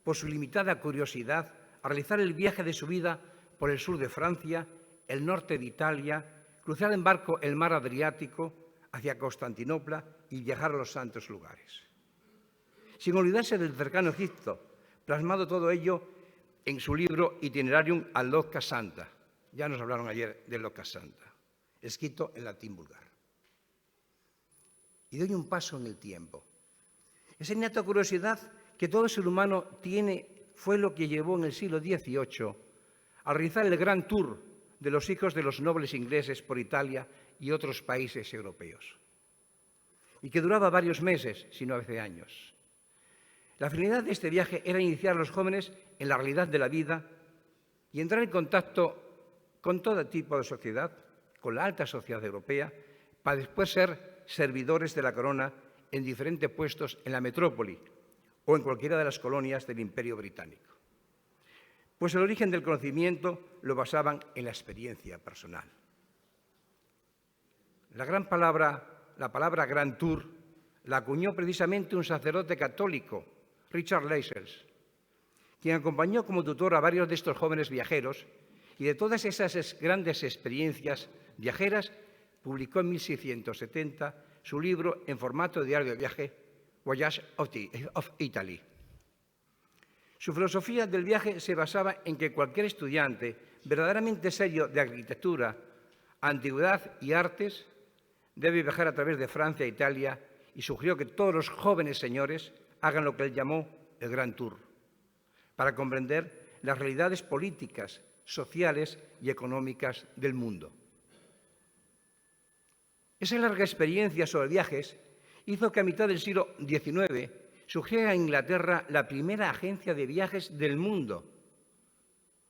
por su limitada curiosidad, a realizar el viaje de su vida por el sur de Francia, el norte de Italia, cruzar en barco el mar Adriático hacia Constantinopla y viajar a los santos lugares. Sin olvidarse del cercano Egipto, plasmado todo ello en su libro Itinerarium al Locca Santa. Ya nos hablaron ayer del Locca Santa, escrito en latín vulgar. Y doy un paso en el tiempo. Esa innata curiosidad que todo ser humano tiene fue lo que llevó en el siglo XVIII a realizar el gran tour de los hijos de los nobles ingleses por Italia y otros países europeos, y que duraba varios meses, si no a veces años. La finalidad de este viaje era iniciar a los jóvenes en la realidad de la vida y entrar en contacto con todo tipo de sociedad, con la alta sociedad europea, para después ser servidores de la corona en diferentes puestos en la metrópoli o en cualquiera de las colonias del Imperio Británico. Pues el origen del conocimiento lo basaban en la experiencia personal. La palabra Grand Tour, la acuñó precisamente un sacerdote católico, Richard Lascelles, quien acompañó como tutor a varios de estos jóvenes viajeros y de todas esas grandes experiencias viajeras publicó en 1670 su libro en formato de diario de viaje, Voyage of Italy. Su filosofía del viaje se basaba en que cualquier estudiante verdaderamente serio de arquitectura, antigüedad y artes debe viajar a través de Francia e Italia y sugirió que todos los jóvenes señores hagan lo que él llamó el Grand Tour, para comprender las realidades políticas, sociales y económicas del mundo. Esa larga experiencia sobre viajes hizo que a mitad del siglo XIX surgiera en Inglaterra la primera agencia de viajes del mundo,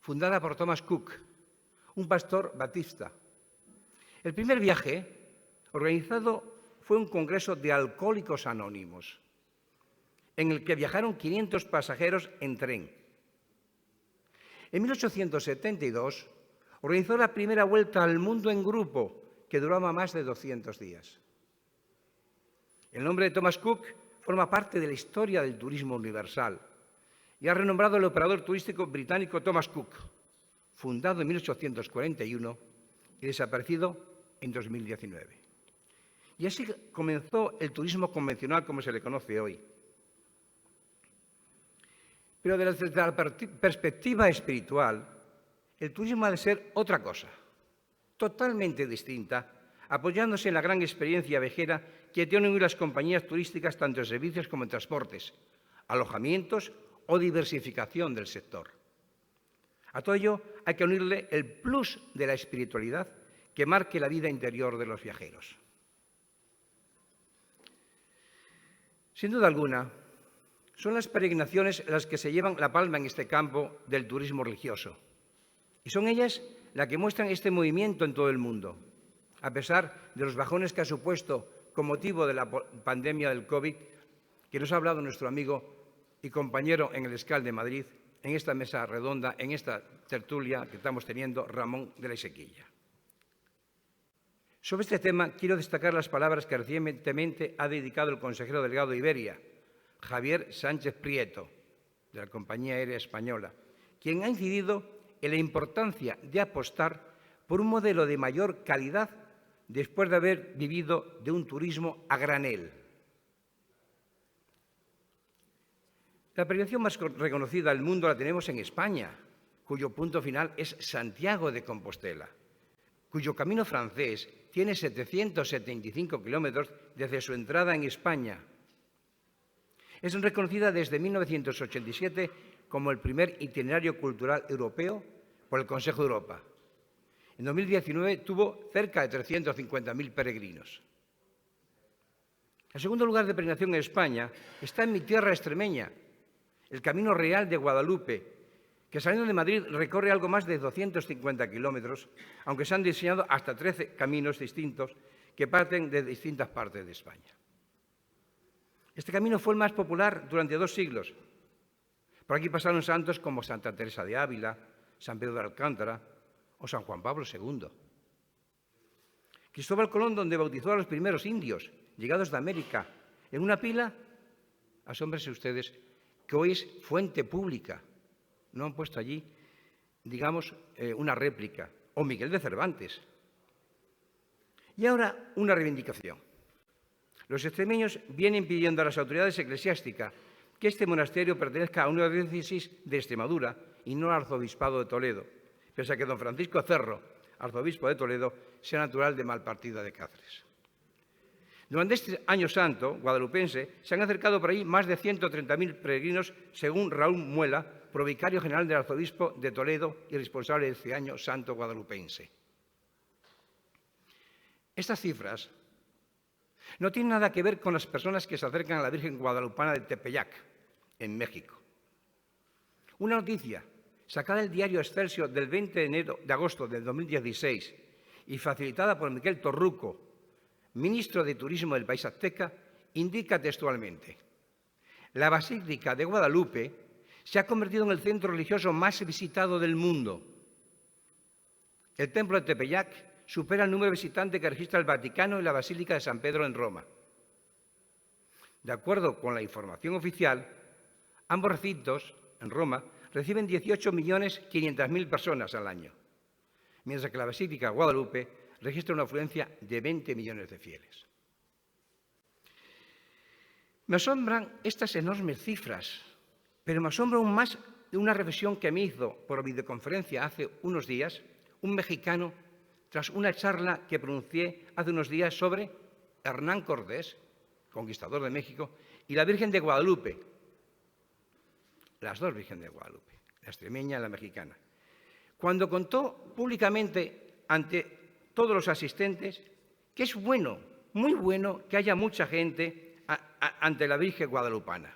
fundada por Thomas Cook, un pastor batista. El primer viaje organizado fue un congreso de alcohólicos anónimos, en el que viajaron 500 pasajeros en tren. En 1872 organizó la primera vuelta al mundo en grupo, que duraba más de 200 días. El nombre de Thomas Cook forma parte de la historia del turismo universal y ha renombrado el operador turístico británico Thomas Cook, fundado en 1841 y desaparecido en 2019. Y así comenzó el turismo convencional como se le conoce hoy. Pero desde la perspectiva espiritual, el turismo ha de ser otra cosa, totalmente distinta, apoyándose en la gran experiencia viajera que tienen hoy las compañías turísticas tanto en servicios como en transportes, alojamientos o diversificación del sector. A todo ello hay que unirle el plus de la espiritualidad que marque la vida interior de los viajeros. Sin duda alguna, son las peregrinaciones las que se llevan la palma en este campo del turismo religioso. Y son ellas las que muestran este movimiento en todo el mundo, a pesar de los bajones que ha supuesto con motivo de la pandemia del COVID, que nos ha hablado nuestro amigo y compañero en el Escal de Madrid, en esta mesa redonda, en esta tertulia que estamos teniendo, Ramón de la Isequilla. Sobre este tema quiero destacar las palabras que recientemente ha dedicado el consejero delegado de Iberia, Javier Sánchez Prieto, de la Compañía Aérea Española, quien ha incidido en la importancia de apostar por un modelo de mayor calidad después de haber vivido de un turismo a granel. La peregrinación más reconocida del mundo la tenemos en España, cuyo punto final es Santiago de Compostela, cuyo camino francés tiene 775 kilómetros desde su entrada en España. Es reconocida desde 1987 como el primer itinerario cultural europeo por el Consejo de Europa. En 2019 tuvo cerca de 350.000 peregrinos. El segundo lugar de peregrinación en España está en mi tierra extremeña, el Camino Real de Guadalupe, que saliendo de Madrid recorre algo más de 250 kilómetros, aunque se han diseñado hasta 13 caminos distintos que parten de distintas partes de España. Este camino fue el más popular durante 2 siglos. Por aquí pasaron santos como Santa Teresa de Ávila, San Pedro de Alcántara o San Juan Pablo II. Cristóbal Colón, donde bautizó a los primeros indios llegados de América, en una pila, asómbrense ustedes, que hoy es fuente pública. No han puesto allí, digamos, una réplica. O Miguel de Cervantes. Y ahora una reivindicación. Los extremeños vienen pidiendo a las autoridades eclesiásticas que este monasterio pertenezca a una diócesis de Extremadura y no al arzobispado de Toledo, pese a que don Francisco Cerro, arzobispo de Toledo, sea natural de Malpartida de Cáceres. Durante este año santo guadalupense se han acercado por ahí más de 130.000 peregrinos, según Raúl Muela, provicario general del arzobispo de Toledo y responsable de este año santo guadalupense. Estas cifras no tienen nada que ver con las personas que se acercan a la Virgen Guadalupana de Tepeyac, en México. Una noticia sacada del diario Excelsior del 20 de agosto del 2016 y facilitada por Miquel Torruco, ministro de Turismo del país azteca, indica textualmente: la Basílica de Guadalupe se ha convertido en el centro religioso más visitado del mundo. El templo de Tepeyac supera el número de visitantes que registra el Vaticano y la Basílica de San Pedro en Roma. De acuerdo con la información oficial, ambos recintos en Roma reciben 18.500.000 personas al año, mientras que la Basílica de Guadalupe registra una afluencia de 20 millones de fieles. Me asombran estas enormes cifras, pero me asombra aún más de una reflexión que me hizo por videoconferencia hace unos días un mexicano tras una charla que pronuncié hace unos días sobre Hernán Cortés, conquistador de México, y la Virgen de Guadalupe, las dos Virgen de Guadalupe, la extremeña y la mexicana, cuando contó públicamente ante todos los asistentes que es bueno, muy bueno, que haya mucha gente ante la Virgen guadalupana,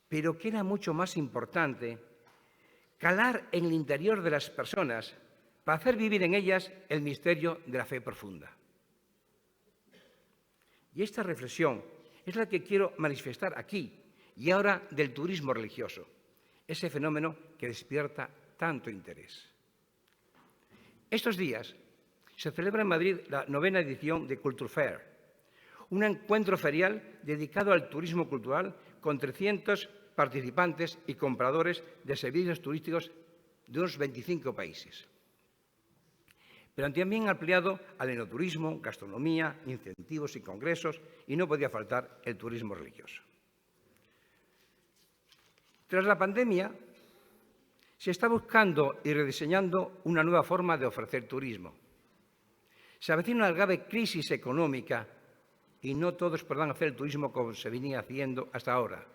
pero que era mucho más importante calar en el interior de las personas para hacer vivir en ellas el misterio de la fe profunda. Y esta reflexión es la que quiero manifestar aquí y ahora del turismo religioso, ese fenómeno que despierta tanto interés. Estos días se celebra en Madrid la 9ª edición de Culture Fair, un encuentro ferial dedicado al turismo cultural con 300 participantes y compradores de servicios turísticos de unos 25 países. Pero también ampliado al enoturismo, gastronomía, incentivos y congresos, y no podía faltar el turismo religioso. Tras la pandemia, se está buscando y rediseñando una nueva forma de ofrecer turismo. Se avecina una grave crisis económica y no todos podrán hacer el turismo como se venía haciendo hasta ahora.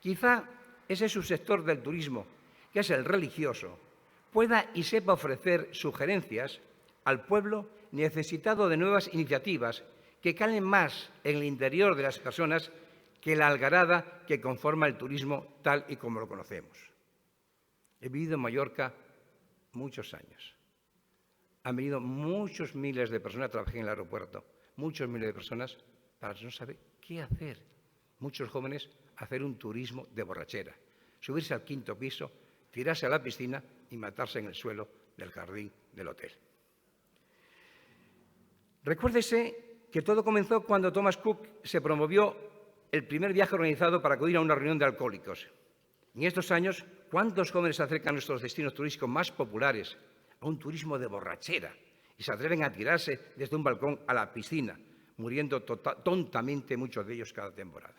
Quizá ese subsector del turismo, que es el religioso, pueda y sepa ofrecer sugerencias al pueblo necesitado de nuevas iniciativas que calen más en el interior de las personas que la algarada que conforma el turismo tal y como lo conocemos. He vivido en Mallorca muchos años. Han venido muchos miles de personas, trabajé en el aeropuerto, muchos miles de personas para no saber qué hacer. Muchos jóvenes hacer un turismo de borrachera, subirse al 5º piso, tirarse a la piscina y matarse en el suelo del jardín del hotel. Recuérdese que todo comenzó cuando Thomas Cook se promovió el primer viaje organizado para acudir a una reunión de alcohólicos. En estos años, ¿cuántos jóvenes se acercan a nuestros destinos turísticos más populares, a un turismo de borrachera, y se atreven a tirarse desde un balcón a la piscina, muriendo tontamente muchos de ellos cada temporada?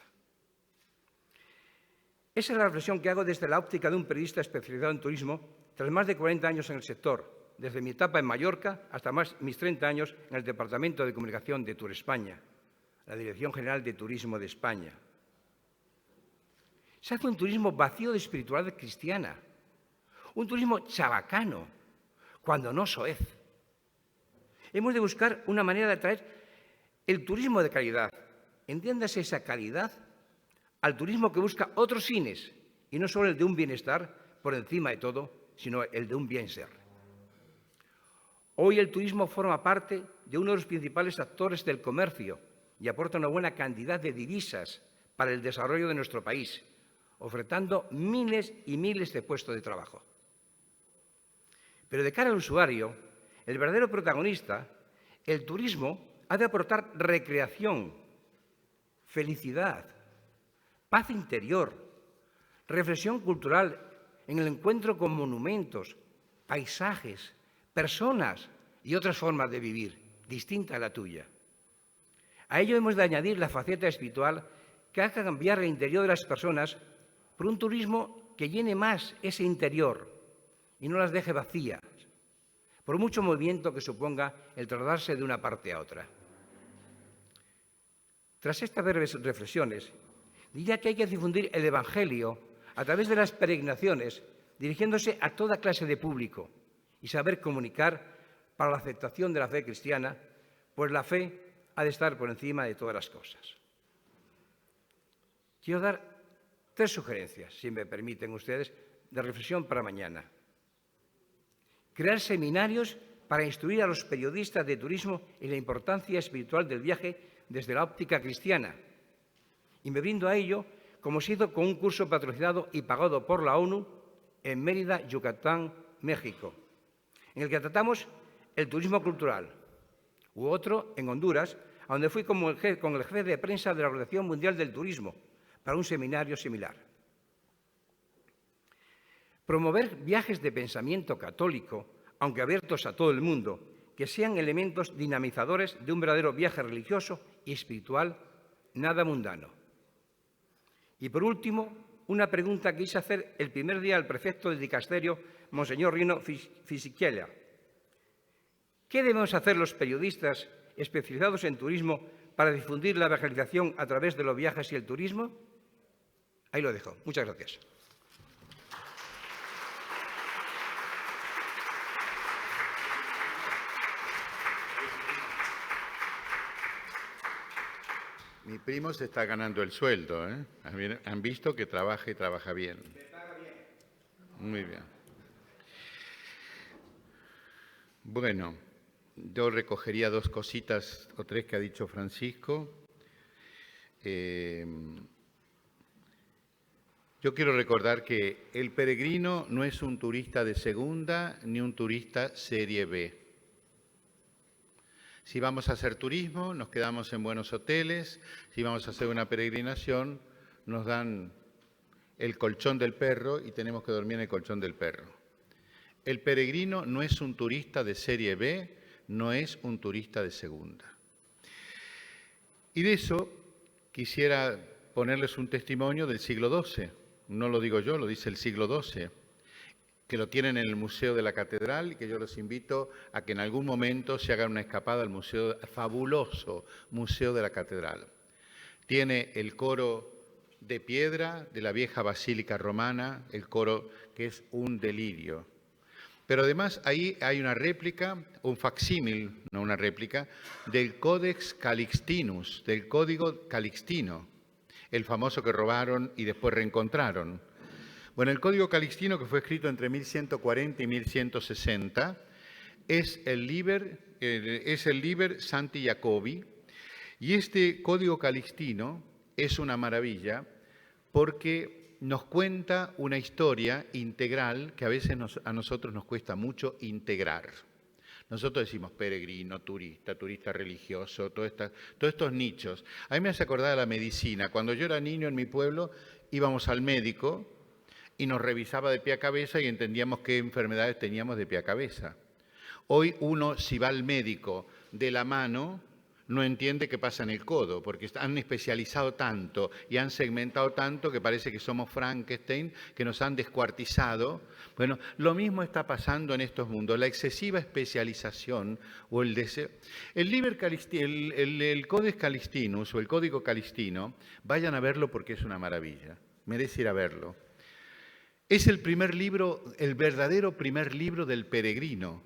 Esa es la reflexión que hago desde la óptica de un periodista especializado en turismo, tras más de 40 años en el sector, desde mi etapa en Mallorca hasta mis 30 años en el Departamento de Comunicación de Tour España, la Dirección General de Turismo de España. Se hace un turismo vacío de espiritualidad cristiana, un turismo chabacano, cuando no soez. Hemos de buscar una manera de atraer el turismo de calidad. Entiéndase esa calidad al turismo que busca otros fines, y no solo el de un bienestar por encima de todo, sino el de un bien ser. Hoy el turismo forma parte de uno de los principales actores del comercio y aporta una buena cantidad de divisas para el desarrollo de nuestro país, ofertando miles y miles de puestos de trabajo. Pero de cara al usuario, el verdadero protagonista, el turismo, ha de aportar recreación, felicidad, paz interior, reflexión cultural en el encuentro con monumentos, paisajes, personas y otras formas de vivir, distinta a la tuya. A ello hemos de añadir la faceta espiritual que haga cambiar el interior de las personas por un turismo que llene más ese interior y no las deje vacías, por mucho movimiento que suponga el trasladarse de una parte a otra. Tras estas breves reflexiones, diría que hay que difundir el Evangelio a través de las peregrinaciones, dirigiéndose a toda clase de público y saber comunicar para la aceptación de la fe cristiana, pues la fe ha de estar por encima de todas las cosas. Quiero dar 3 sugerencias, si me permiten ustedes, de reflexión para mañana. Crear seminarios para instruir a los periodistas de turismo en la importancia espiritual del viaje desde la óptica cristiana. Y me brindo a ello, como se hizo con un curso patrocinado y pagado por la ONU en Mérida, Yucatán, México, en el que tratamos el turismo cultural, u otro en Honduras, a donde fui con el jefe de prensa de la Organización Mundial del Turismo para un seminario similar. Promover viajes de pensamiento católico, aunque abiertos a todo el mundo, que sean elementos dinamizadores de un verdadero viaje religioso y espiritual, nada mundano. Y por último, una pregunta que quise hacer el primer día al prefecto del dicasterio, Monseñor Rino Fisichella, ¿Qué debemos hacer los periodistas especializados en turismo para difundir la evangelización a través de los viajes y el turismo? Ahí lo dejo. Muchas gracias. Mi primo se está ganando el sueldo, ¿eh? Han visto que trabaja y trabaja bien. Me paga bien. Muy bien. Bueno, yo recogería dos cositas o tres que ha dicho Francisco. Yo quiero recordar que el peregrino no es un turista de segunda ni un turista serie B. Si vamos a hacer turismo, nos quedamos en buenos hoteles. Si vamos a hacer una peregrinación, nos dan el colchón del perro y tenemos que dormir en el colchón del perro. El peregrino no es un turista de serie B, no es un turista de segunda. Y de eso quisiera ponerles un testimonio del siglo XII. No lo digo yo, lo dice el siglo XII, que lo tienen en el Museo de la Catedral y que yo los invito a que en algún momento se hagan una escapada al museo, fabuloso Museo de la Catedral. Tiene el coro de piedra de la vieja basílica romana, el coro que es un delirio. Pero además ahí hay una réplica, un facsímil, no una réplica, del Codex Calixtinus, del Código Calixtino, el famoso que robaron y después reencontraron. Bueno, el Código Calixtino, que fue escrito entre 1140 y 1160, es el Liber Sancti Jacobi, y este Código Calixtino es una maravilla porque nos cuenta una historia integral que a veces a nosotros nos cuesta mucho integrar. Nosotros decimos peregrino, turista religioso, todos estos nichos. A mí me hace acordar de la medicina. Cuando yo era niño en mi pueblo íbamos al médico y nos revisaba de pie a cabeza y entendíamos qué enfermedades teníamos de pie a cabeza. Hoy uno, si va al médico de la mano, no entiende qué pasa en el codo, porque han especializado tanto y han segmentado tanto que parece que somos Frankenstein, que nos han descuartizado. Bueno, lo mismo está pasando en estos mundos, la excesiva especialización o el deseo. El Codex Calixtinus o el Código Calixtino, vayan a verlo porque es una maravilla, merece ir a verlo. Es el primer libro, el verdadero primer libro del peregrino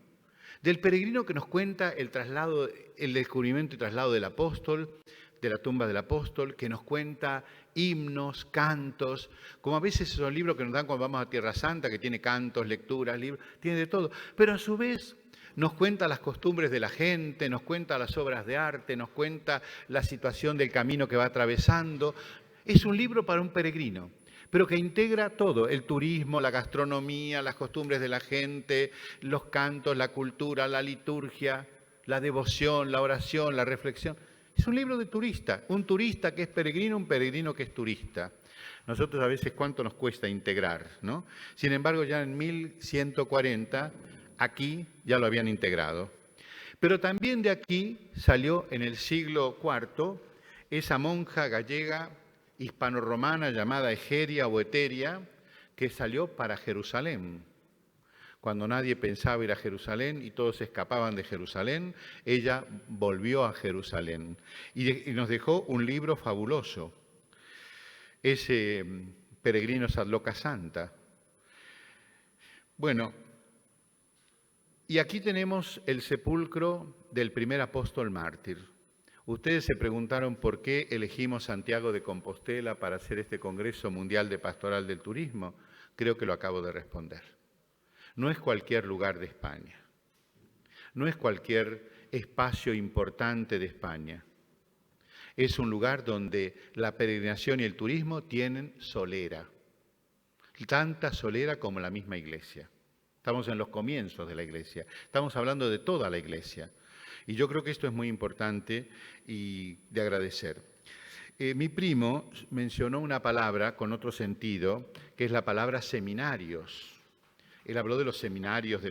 que nos cuenta el traslado, el descubrimiento y traslado del apóstol, de la tumba del apóstol, que nos cuenta himnos, cantos, como a veces esos libros que nos dan cuando vamos a Tierra Santa, que tiene cantos, lecturas, libros, tiene de todo, pero a su vez nos cuenta las costumbres de la gente, nos cuenta las obras de arte, nos cuenta la situación del camino que va atravesando. Es un libro para un peregrino, pero que integra todo, el turismo, la gastronomía, las costumbres de la gente, los cantos, la cultura, la liturgia, la devoción, la oración, la reflexión. Es un libro de turista, un turista que es peregrino, un peregrino que es turista. Nosotros a veces cuánto nos cuesta integrar, ¿no? Sin embargo, ya en 1140, aquí ya lo habían integrado. Pero también de aquí salió en el siglo IV esa monja gallega hispano-romana llamada Egeria o Eteria, que salió para Jerusalén. Cuando nadie pensaba ir a Jerusalén y todos escapaban de Jerusalén, ella volvió a Jerusalén y nos dejó un libro fabuloso, ese Peregrinos ad Loca Santa. Bueno, y aquí tenemos el sepulcro del primer apóstol mártir. Ustedes se preguntaron por qué elegimos Santiago de Compostela para hacer este Congreso Mundial de Pastoral del Turismo. Creo que lo acabo de responder. No es cualquier lugar de España. No es cualquier espacio importante de España. Es un lugar donde la peregrinación y el turismo tienen solera. Tanta solera como la misma Iglesia. Estamos en los comienzos de la Iglesia. Estamos hablando de toda la Iglesia. Y yo creo que esto es muy importante y de agradecer. Mi primo mencionó una palabra con otro sentido, que es la palabra seminarios. Él habló de los seminarios.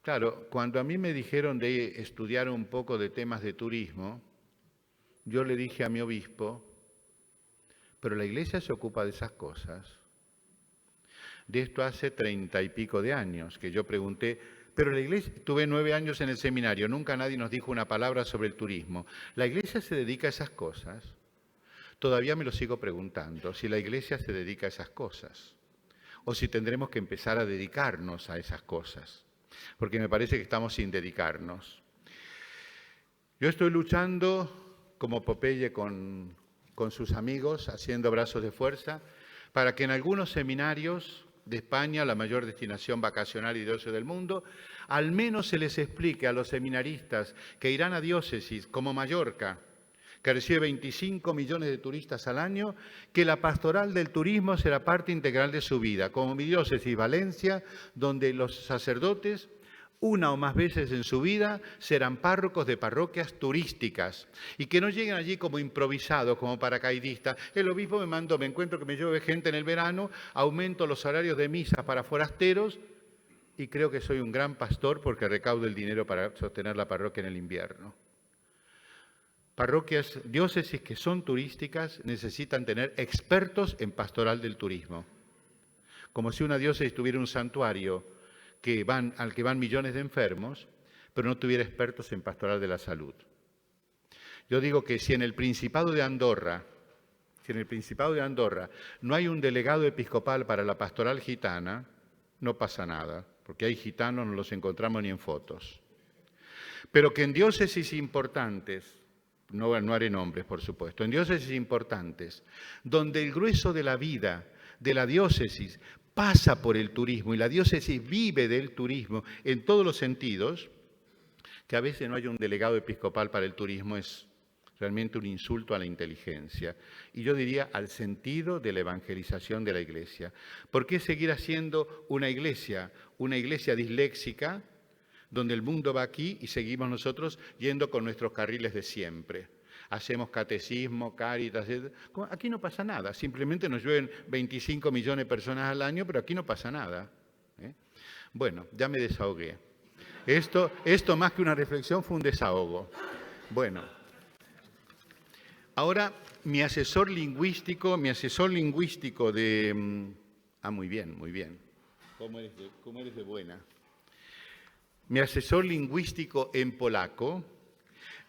Claro, cuando a mí me dijeron de estudiar un poco de temas de turismo, yo le dije a mi obispo, pero la Iglesia se ocupa de esas cosas. De esto hace 30 y pico de años, que yo pregunté, Pero la Iglesia, tuve 9 años en el seminario, nunca nadie nos dijo una palabra sobre el turismo. ¿La Iglesia se dedica a esas cosas? Todavía me lo sigo preguntando, si la Iglesia se dedica a esas cosas, o si tendremos que empezar a dedicarnos a esas cosas, porque me parece que estamos sin dedicarnos. Yo estoy luchando como Popeye con sus amigos, haciendo brazos de fuerza, para que en algunos seminarios de España, la mayor destinación vacacional y de ocio del mundo, al menos se les explique a los seminaristas que irán a diócesis como Mallorca, que recibe 25 millones de turistas al año, que la pastoral del turismo será parte integral de su vida, como mi diócesis Valencia, donde los sacerdotes, una o más veces en su vida, serán párrocos de parroquias turísticas y que no lleguen allí como improvisados, como paracaidistas. El obispo me mandó, me encuentro que me llueve gente en el verano, aumento los horarios de misas para forasteros y creo que soy un gran pastor porque recaudo el dinero para sostener la parroquia en el invierno. Parroquias, diócesis que son turísticas necesitan tener expertos en pastoral del turismo. Como si una diócesis tuviera un santuario al que van millones de enfermos, pero no tuviera expertos en pastoral de la salud. Yo digo que si en el Principado de Andorra no hay un delegado episcopal para la pastoral gitana, no pasa nada, porque hay gitanos, no los encontramos ni en fotos. Pero que en diócesis importantes, no haré nombres, por supuesto, en diócesis importantes, donde el grueso de la vida de la diócesis pasa por el turismo y la diócesis vive del turismo en todos los sentidos, que a veces no haya un delegado episcopal para el turismo es realmente un insulto a la inteligencia y yo diría al sentido de la evangelización de la Iglesia. ¿Por qué seguir haciendo una iglesia disléxica, donde el mundo va aquí y seguimos nosotros yendo con nuestros carriles de siempre? Hacemos catecismo, cáritas, aquí no pasa nada, simplemente nos llueven 25 millones de personas al año, pero aquí no pasa nada. Bueno, ya me desahogué. Esto más que una reflexión fue un desahogo. Bueno, ahora mi asesor lingüístico de... muy bien. ¿Cómo eres de buena? Mi asesor lingüístico en polaco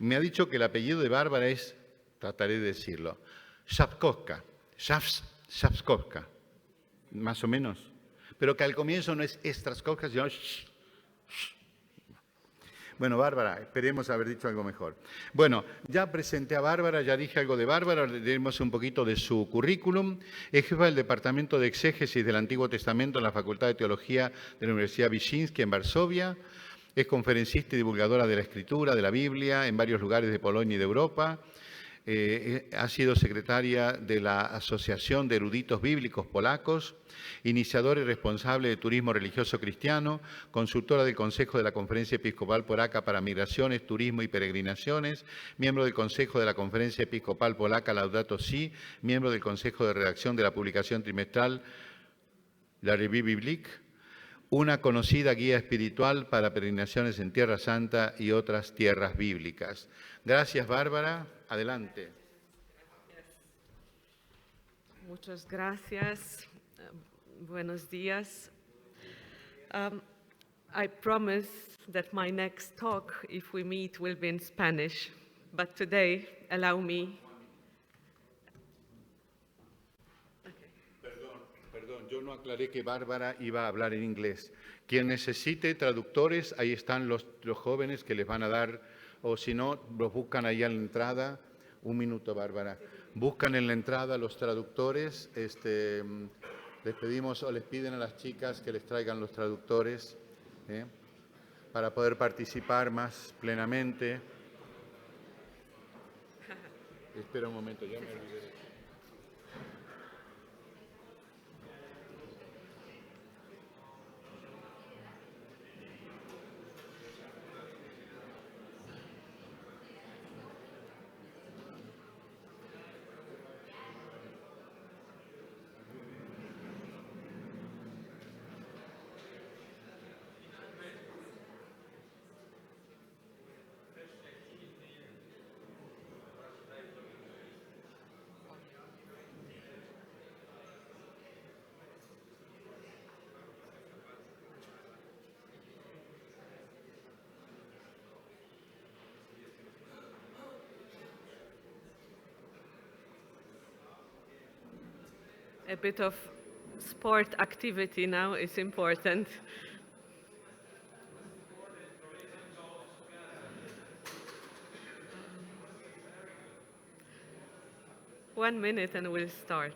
me ha dicho que el apellido de Bárbara es, trataré de decirlo, Szapkowska, más o menos, pero que al comienzo no es Straskowska, sino Bueno, Bárbara, esperemos haber dicho algo mejor. Bueno, ya presenté a Bárbara, ya dije algo de Bárbara, le diremos un poquito de su currículum. Es jefa del Departamento de Exégesis del Antiguo Testamento en la Facultad de Teología de la Universidad Wyszynski en Varsovia. Es conferencista y divulgadora de la Escritura, de la Biblia, en varios lugares de Polonia y de Europa. Ha sido secretaria de la Asociación de Eruditos Bíblicos Polacos, iniciadora y responsable de Turismo Religioso Cristiano, consultora del Consejo de la Conferencia Episcopal Polaca para Migraciones, Turismo y Peregrinaciones, miembro del Consejo de la Conferencia Episcopal Polaca Laudato Si, miembro del Consejo de Redacción de la publicación trimestral La Revue Biblique, una conocida guía espiritual para peregrinaciones en Tierra Santa y otras tierras bíblicas. Gracias, Bárbara. Adelante. Muchas gracias. Buenos días. I promise that my next talk, if we meet, will be in Spanish, but today allow me... Perdón, yo no aclaré que Bárbara iba a hablar en inglés. Quien necesite traductores, ahí están los jóvenes que les van a dar, o si no, los buscan ahí en la entrada. Un minuto, Bárbara. Buscan en la entrada los traductores. Les pedimos o les piden a las chicas que les traigan los traductores para poder participar más plenamente. Espera un momento, ya me olvidé. A bit of sport activity now is important. One minute and we'll start.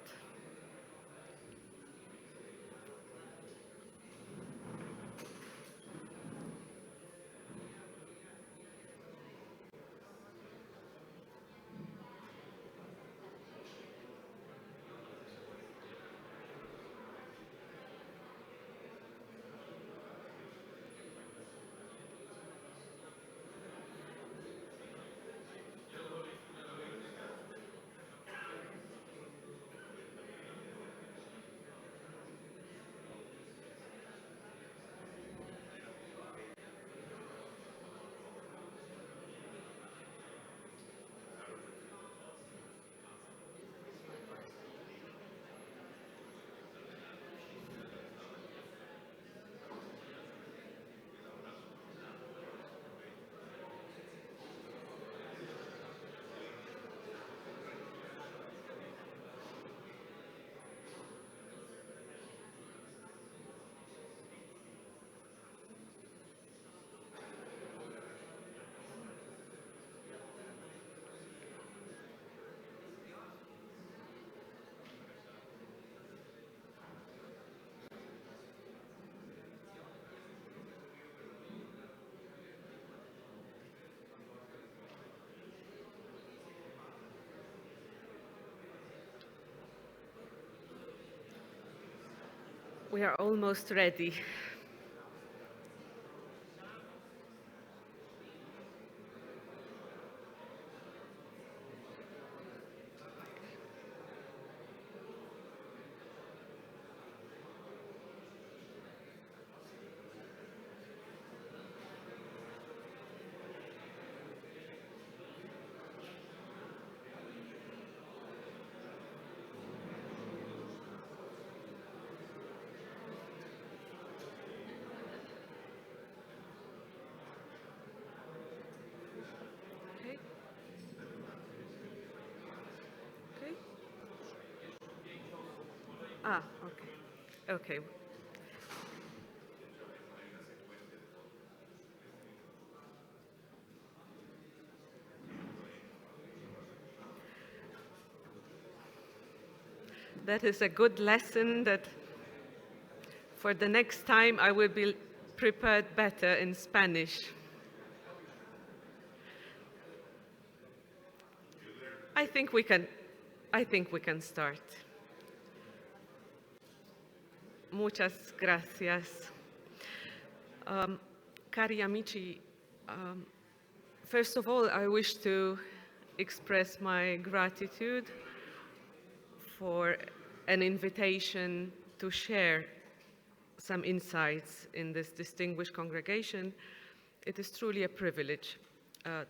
We are almost ready. Okay. Okay. Okay. Okay. That is a good lesson that for the next time I will be prepared better in Spanish. I think we can start. Muchas gracias. Cari amici, first of all, I wish to express my gratitude for an invitation to share some insights in this distinguished congregation. It is truly a privilege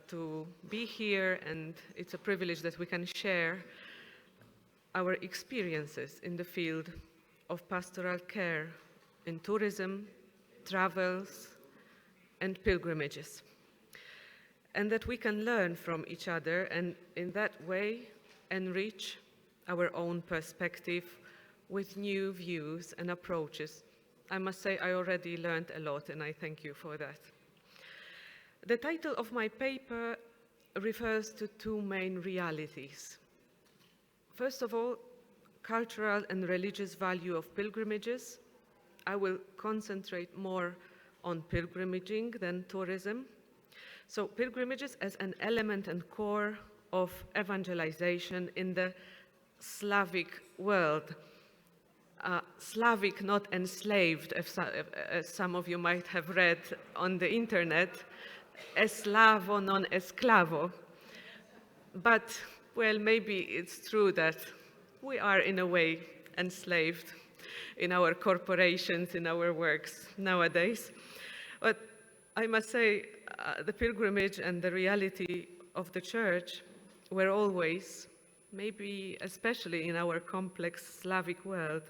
to be here, and it's a privilege that we can share our experiences in the field of pastoral care in tourism, travels, and pilgrimages, and that we can learn from each other and in that way enrich our own perspective with new views and approaches. I must say I already learned a lot, and I thank you for that. The title of my paper refers to two main realities. First of all, cultural and religious value of pilgrimages. I will concentrate more on pilgrimaging than tourism. So pilgrimages as an element and core of evangelization in the Slavic world. Slavic, not enslaved, as some of you might have read on the internet, eslavo, non esclavo. But, well, maybe it's true that we are in a way enslaved in our corporations, in our works nowadays. But I must say, the pilgrimage and the reality of the church were always, maybe especially in our complex Slavic world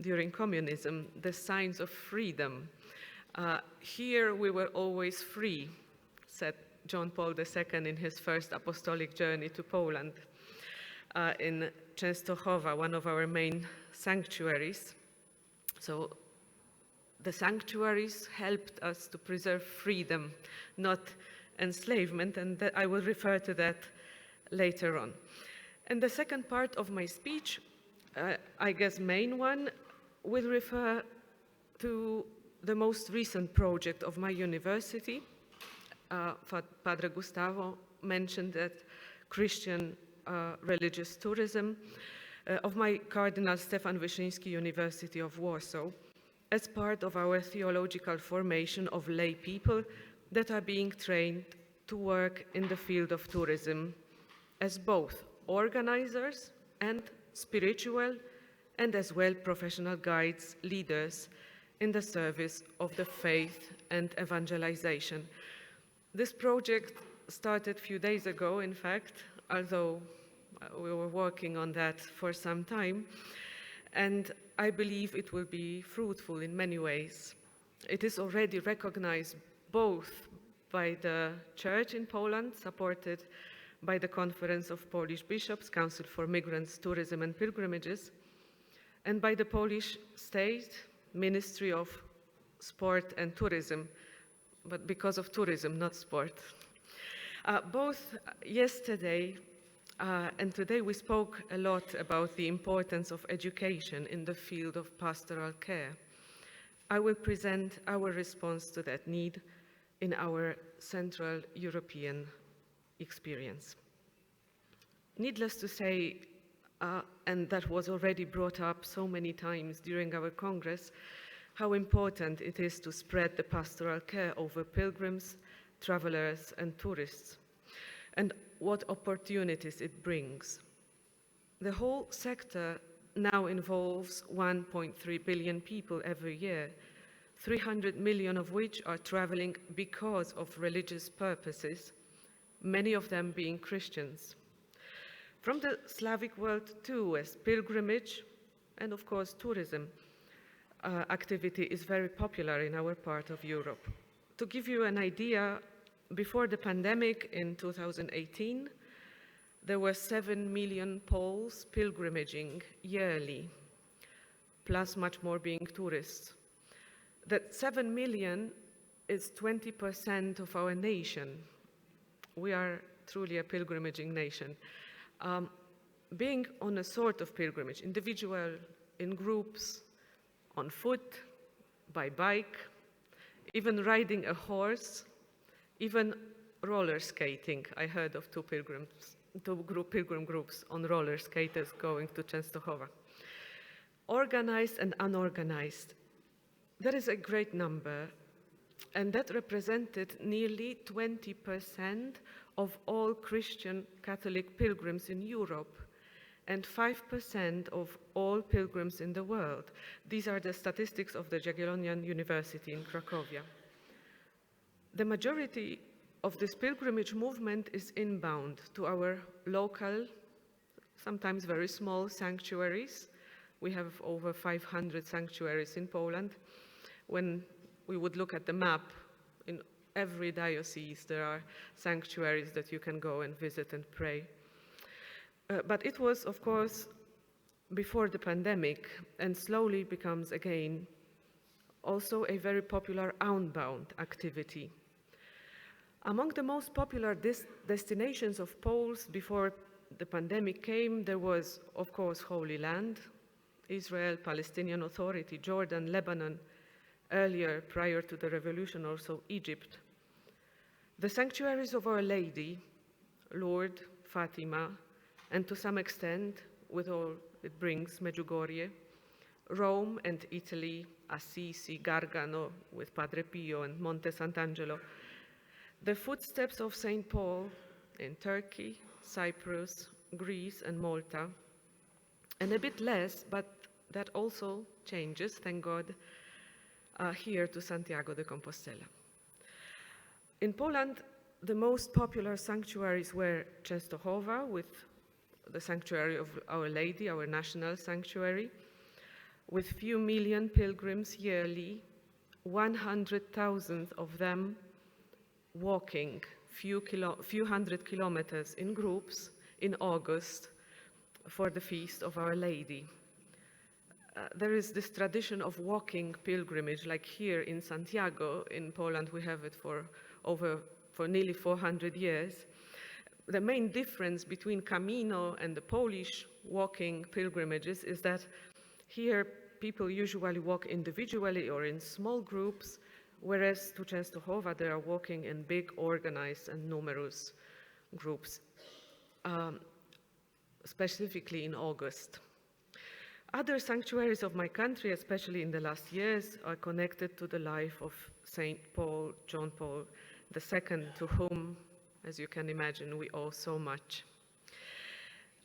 during communism, the signs of freedom. Here we were always free, said John Paul II in his first apostolic journey to Poland. in Częstochowa, one of our main sanctuaries. So the sanctuaries helped us to preserve freedom, not enslavement, and I will refer to that later on. And the second part of my speech, I guess main one, will refer to the most recent project of my university. Padre Gustavo mentioned that Christian religious tourism of my Cardinal Stefan Wyszyński University of Warsaw as part of our theological formation of lay people that are being trained to work in the field of tourism as both organizers and spiritual and as well professional guides, leaders in the service of the faith and evangelization. This project started a few days ago, in fact, although we were working on that for some time, and I believe it will be fruitful in many ways. It is already recognized both by the Church in Poland, supported by the Conference of Polish Bishops, Council for Migrants, Tourism and Pilgrimages, and by the Polish State Ministry of Sport and Tourism, but because of tourism, not sport. Both yesterday and today we spoke a lot about the importance of education in the field of pastoral care. I will present our response to that need in our Central European experience. Needless to say, and that was already brought up so many times during our Congress, how important it is to spread the pastoral care over pilgrims, travelers, and tourists, and what opportunities it brings. The whole sector now involves 1.3 billion people every year, 300 million of which are traveling because of religious purposes, many of them being Christians. From the Slavic world too, as pilgrimage and of course tourism activity is very popular in our part of Europe. To give you an idea, before the pandemic in 2018, there were 7 million Poles pilgrimaging yearly, plus much more being tourists. That 7 million is 20% of our nation. We are truly a pilgrimaging nation. Being on a sort of pilgrimage, individual, in groups, on foot, by bike, even riding a horse, even roller skating. I heard of two pilgrim groups on roller skaters going to Częstochowa. Organized and unorganized. That is a great number, and that represented nearly 20% of all Christian Catholic pilgrims in Europe and 5% of all pilgrims in the world. These are the statistics of the Jagiellonian University in Cracovia. The majority of this pilgrimage movement is inbound to our local, sometimes very small sanctuaries. We have over 500 sanctuaries in Poland. When we would look at the map, in every diocese there are sanctuaries that you can go and visit and pray. But it was, of course, before the pandemic, and slowly becomes again also a very popular outbound activity. Among the most popular destinations of Poles before the pandemic came, there was, of course, Holy Land, Israel, Palestinian Authority, Jordan, Lebanon, earlier, prior to the revolution, also Egypt. The sanctuaries of Our Lady, Lourdes, Fatima, and to some extent, with all it brings, Medjugorje, Rome and Italy, Assisi, Gargano, with Padre Pio, and Monte Sant'Angelo, the footsteps of St. Paul in Turkey, Cyprus, Greece, and Malta, and a bit less, but that also changes, thank God, here to Santiago de Compostela. In Poland, the most popular sanctuaries were Częstochowa, with the sanctuary of Our Lady, our national sanctuary, with few million pilgrims yearly, 100,000 of them walking few hundred kilometers in groups in August for the feast of Our Lady. There is this tradition of walking pilgrimage, like here in Santiago. In Poland, we have it for nearly 400 years. The main difference between Camino and the Polish walking pilgrimages is that here people usually walk individually or in small groups, whereas to Częstochowa they are walking in big, organized and numerous groups, specifically in August. Other sanctuaries of my country, especially in the last years, are connected to the life of St. Paul, John Paul II, to whom, as you can imagine, we owe so much.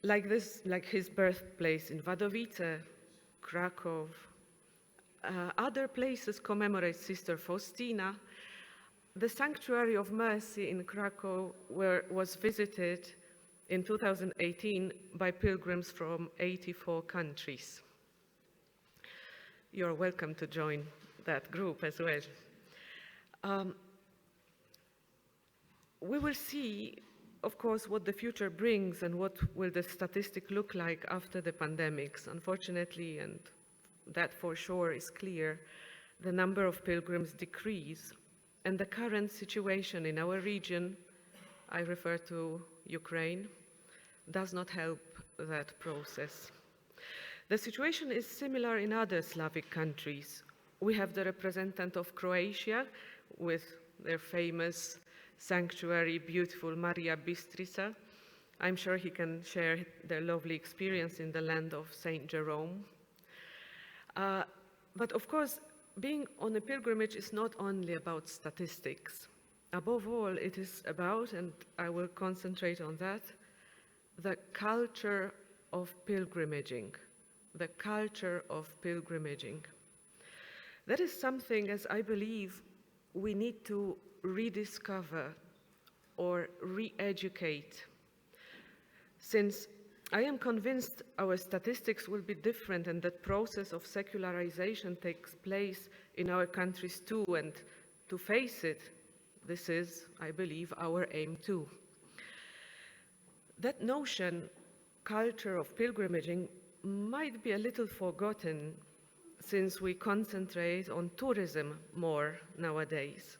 Like his birthplace in Wadowice, Krakow, other places commemorate Sister Faustina. The Sanctuary of Mercy in Krakow was visited in 2018 by pilgrims from 84 countries. You're welcome to join that group as well. We will see, of course, what the future brings and what will the statistic look like after the pandemics. Unfortunately, and that for sure is clear, the number of pilgrims decrease, and the current situation in our region, I refer to Ukraine, does not help that process. The situation is similar in other Slavic countries. We have the representative of Croatia with their famous sanctuary, beautiful Maria Bistrica. I'm sure he can share their lovely experience in the land of Saint Jerome. But of course, being on a pilgrimage is not only about statistics. Above all, it is about, and I will concentrate on that, the culture of pilgrimaging. The culture of pilgrimaging. That is something, as I believe, we need to rediscover or re-educate, since I am convinced our statistics will be different and that process of secularization takes place in our countries too, and to face it, this is, I believe, our aim too. That notion, culture of pilgrimaging, might be a little forgotten since we concentrate on tourism more nowadays.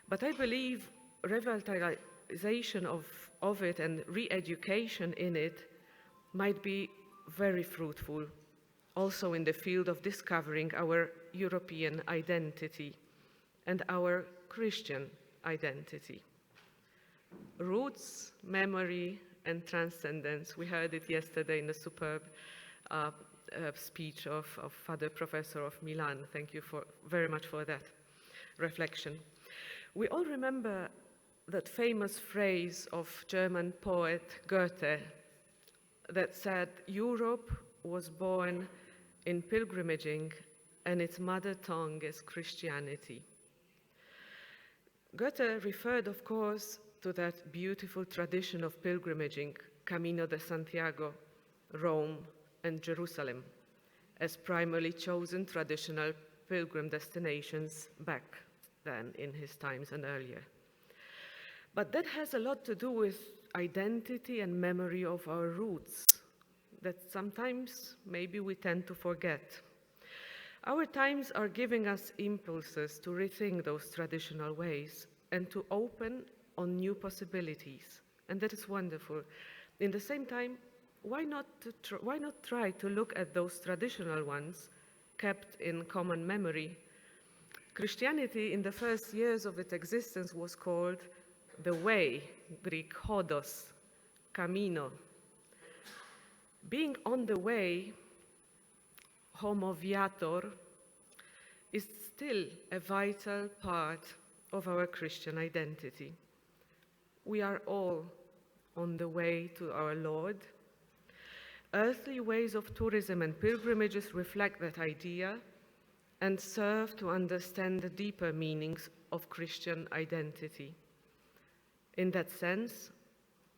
But I believe revitalization of it and re-education in it might be very fruitful, also in the field of discovering our European identity and our Christian identity. Roots, memory, and transcendence. We heard it yesterday in the superb speech of Father Professor of Milan. Thank you very much for that reflection. We all remember that famous phrase of German poet Goethe that said, "Europe was born in pilgrimaging and its mother tongue is Christianity." Goethe referred, of course, to that beautiful tradition of pilgrimaging, Camino de Santiago, Rome, and Jerusalem, as primarily chosen traditional pilgrim destinations back then in his times and earlier. But that has a lot to do with identity and memory of our roots that sometimes maybe we tend to forget. Our times are giving us impulses to rethink those traditional ways and to open on new possibilities, and that is wonderful. In the same time, why not try to look at those traditional ones kept in common memory? Christianity in the first years of its existence was called the way, Greek hodos, Camino. Being on the way, homoviator, is still a vital part of our Christian identity. We are all on the way to our Lord. Earthly ways of tourism and pilgrimages reflect that idea and serve to understand the deeper meanings of Christian identity. In that sense,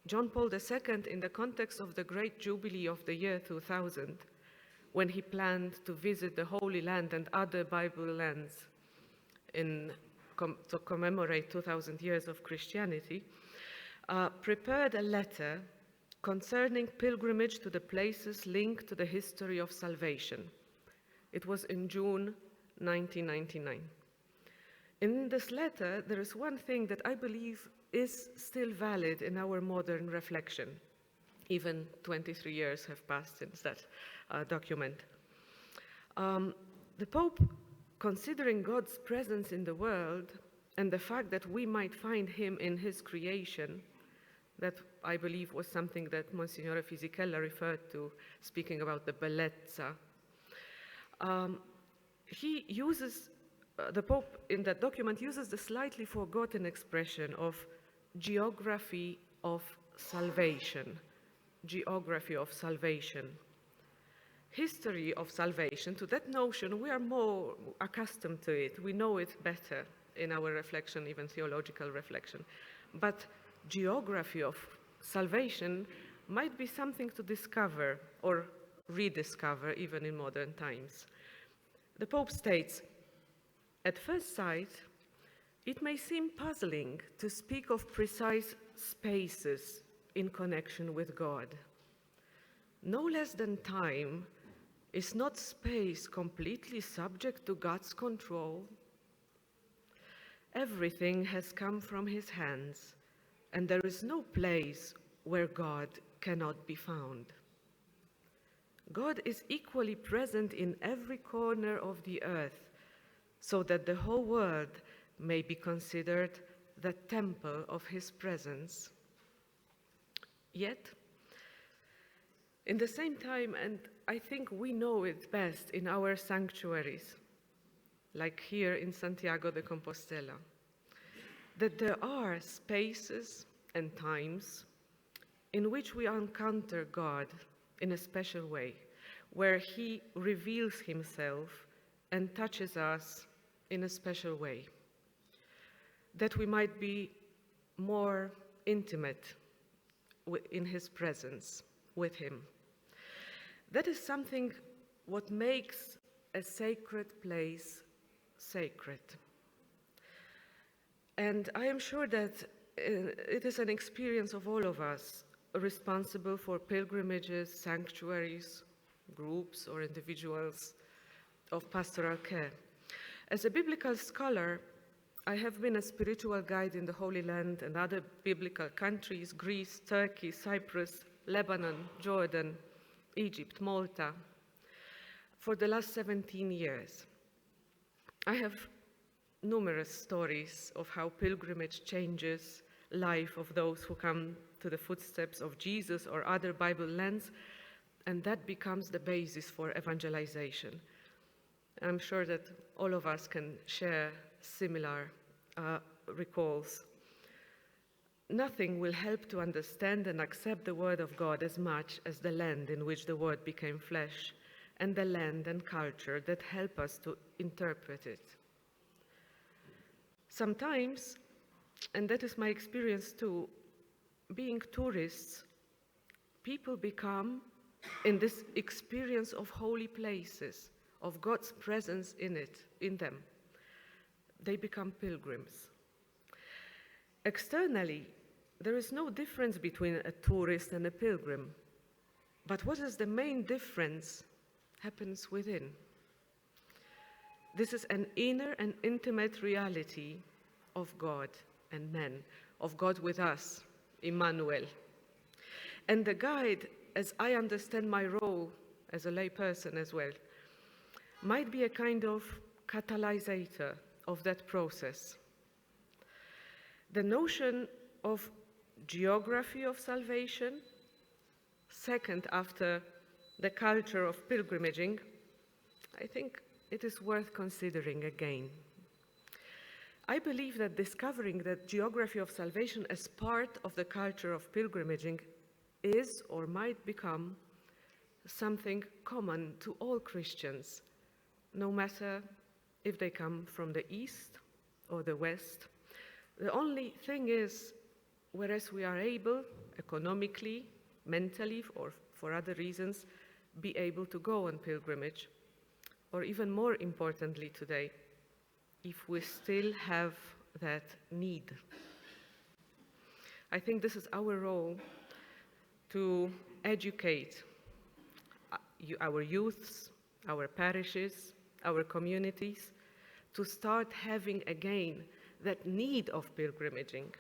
John Paul II, in the context of the great jubilee of the year 2000, when he planned to visit the Holy Land and other Bible lands to commemorate 2000 years of Christianity, prepared a letter concerning pilgrimage to the places linked to the history of salvation. It was in June 1999. In this letter, there is one thing that I believe is still valid in our modern reflection. Even 23 years have passed since that document. The Pope, considering God's presence in the world and the fact that we might find him in his creation, that I believe was something that Monsignore Fisichella referred to, speaking about the bellezza. He uses, the Pope in that document uses the slightly forgotten expression of geography of salvation. Geography of salvation. History of salvation, to that notion, we are more accustomed to it. We know it better in our reflection, even theological reflection. But geography of salvation might be something to discover or rediscover even in modern times. The Pope states, at first sight, it may seem puzzling to speak of precise spaces in connection with God. No less than time, is not space completely subject to God's control? Everything has come from his hands, and there is no place where God cannot be found. God is equally present in every corner of the earth, so that the whole world may be considered the temple of his presence. Yet, in the same time, and I think we know it best in our sanctuaries, like here in Santiago de Compostela, that there are spaces and times in which we encounter God in a special way, where he reveals himself and touches us in a special way, that we might be more intimate in his presence with him. That is something what makes a sacred place sacred. And I am sure that it is an experience of all of us responsible for pilgrimages, sanctuaries, groups, or individuals of pastoral care. As a biblical scholar, I have been a spiritual guide in the Holy Land and other biblical countries, Greece, Turkey, Cyprus, Lebanon, Jordan, Egypt, Malta, for the last 17 years. I have numerous stories of how pilgrimage changes life of those who come to the footsteps of Jesus or other Bible lands, and that becomes the basis for evangelization. I'm sure that all of us can share similar recalls. Nothing will help to understand and accept the Word of God as much as the land in which the Word became flesh, and the land and culture that help us to interpret it. Sometimes, and that is my experience too, being tourists, people become, in this experience of holy places, of God's presence in them, they become pilgrims. Externally, there is no difference between a tourist and a pilgrim, but what is the main difference happens within. This is an inner and intimate reality of God and men, of God with us, Emmanuel. And the guide, as I understand my role as a lay person as well, might be a kind of catalysator of that process. The notion of geography of salvation, second after the culture of pilgrimaging, I think it is worth considering again. I believe that discovering that geography of salvation as part of the culture of pilgrimaging is or might become something common to all Christians, no matter if they come from the East or the West. The only thing is, whereas we are able, economically, mentally, or for other reasons, be able to go on pilgrimage, or even more importantly today, if we still have that need. I think this is our role to educate our youths, our parishes, our communities, to start having again that need of pilgrimaging.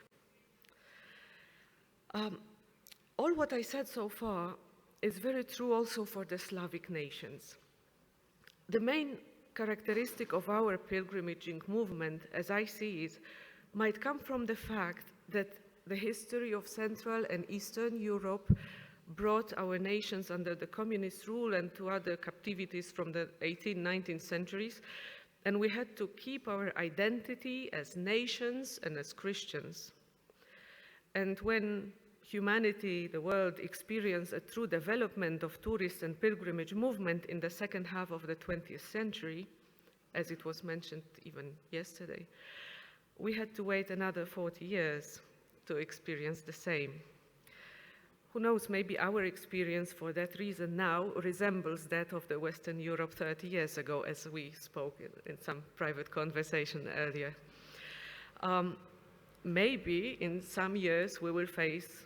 All what I said so far is very true also for the Slavic nations. The main characteristic of our pilgrimaging movement, as I see it, might come from the fact that the history of Central and Eastern Europe brought our nations under the communist rule and to other captivities from the 18th, 19th centuries, and we had to keep our identity as nations and as Christians. And when humanity, the world, experienced a true development of tourist and pilgrimage movement in the second half of the 20th century, as it was mentioned even yesterday, we had to wait another 40 years to experience the same. Who knows, maybe our experience for that reason now resembles that of the Western Europe 30 years ago, as we spoke in some private conversation earlier. Maybe in some years we will face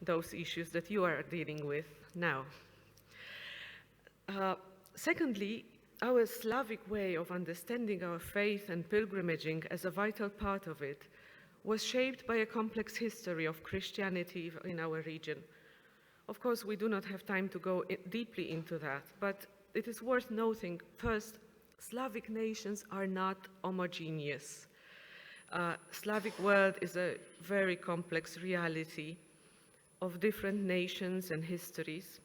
those issues that you are dealing with now. Secondly, our Slavic way of understanding our faith and pilgrimaging as a vital part of it was shaped by a complex history of Christianity in our region. Of course, we do not have time to go deeply into that, but it is worth noting, first, Slavic nations are not homogeneous. Slavic world is a very complex reality of different nations and histories,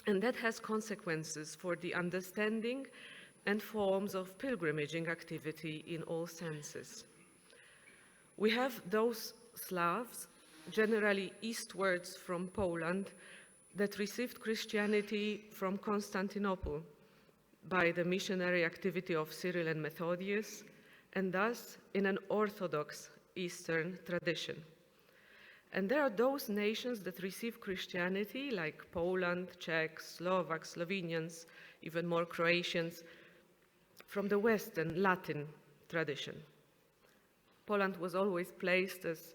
and that has consequences for the understanding and forms of pilgrimaging activity in all senses. We have those Slavs, generally eastwards from Poland, that received Christianity from Constantinople by the missionary activity of Cyril and Methodius, and thus in an Orthodox Eastern tradition. And there are those nations that receive Christianity, like Poland, Czechs, Slovaks, Slovenians, even more Croatians, from the Western Latin tradition. Poland was always placed as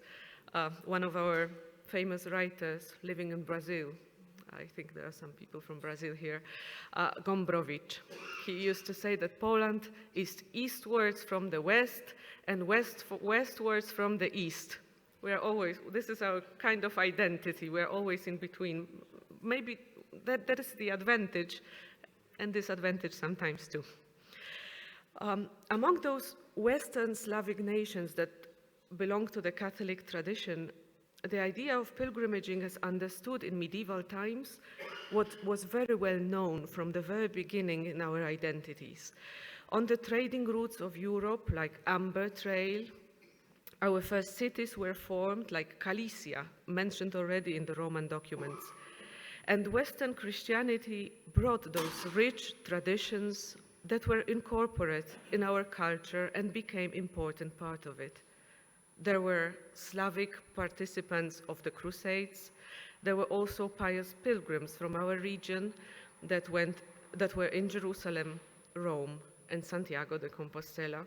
one of our famous writers living in Brazil. I think there are some people from Brazil here. Gombrowicz. He used to say that Poland is eastwards from the west and westwards from the east. We are always, this is our kind of identity, we're always in between. Maybe that is the advantage and disadvantage sometimes too. Among those Western Slavic nations that belong to the Catholic tradition, the idea of pilgrimaging as understood in medieval times was very well known from the very beginning in our identities. On the trading routes of Europe, like Amber Trail, our first cities were formed, like Calicia, mentioned already in the Roman documents. And Western Christianity brought those rich traditions that were incorporated in our culture and became an important part of it. There were Slavic participants of the Crusades. There were also pious pilgrims from our region that were in Jerusalem, Rome, and Santiago de Compostela.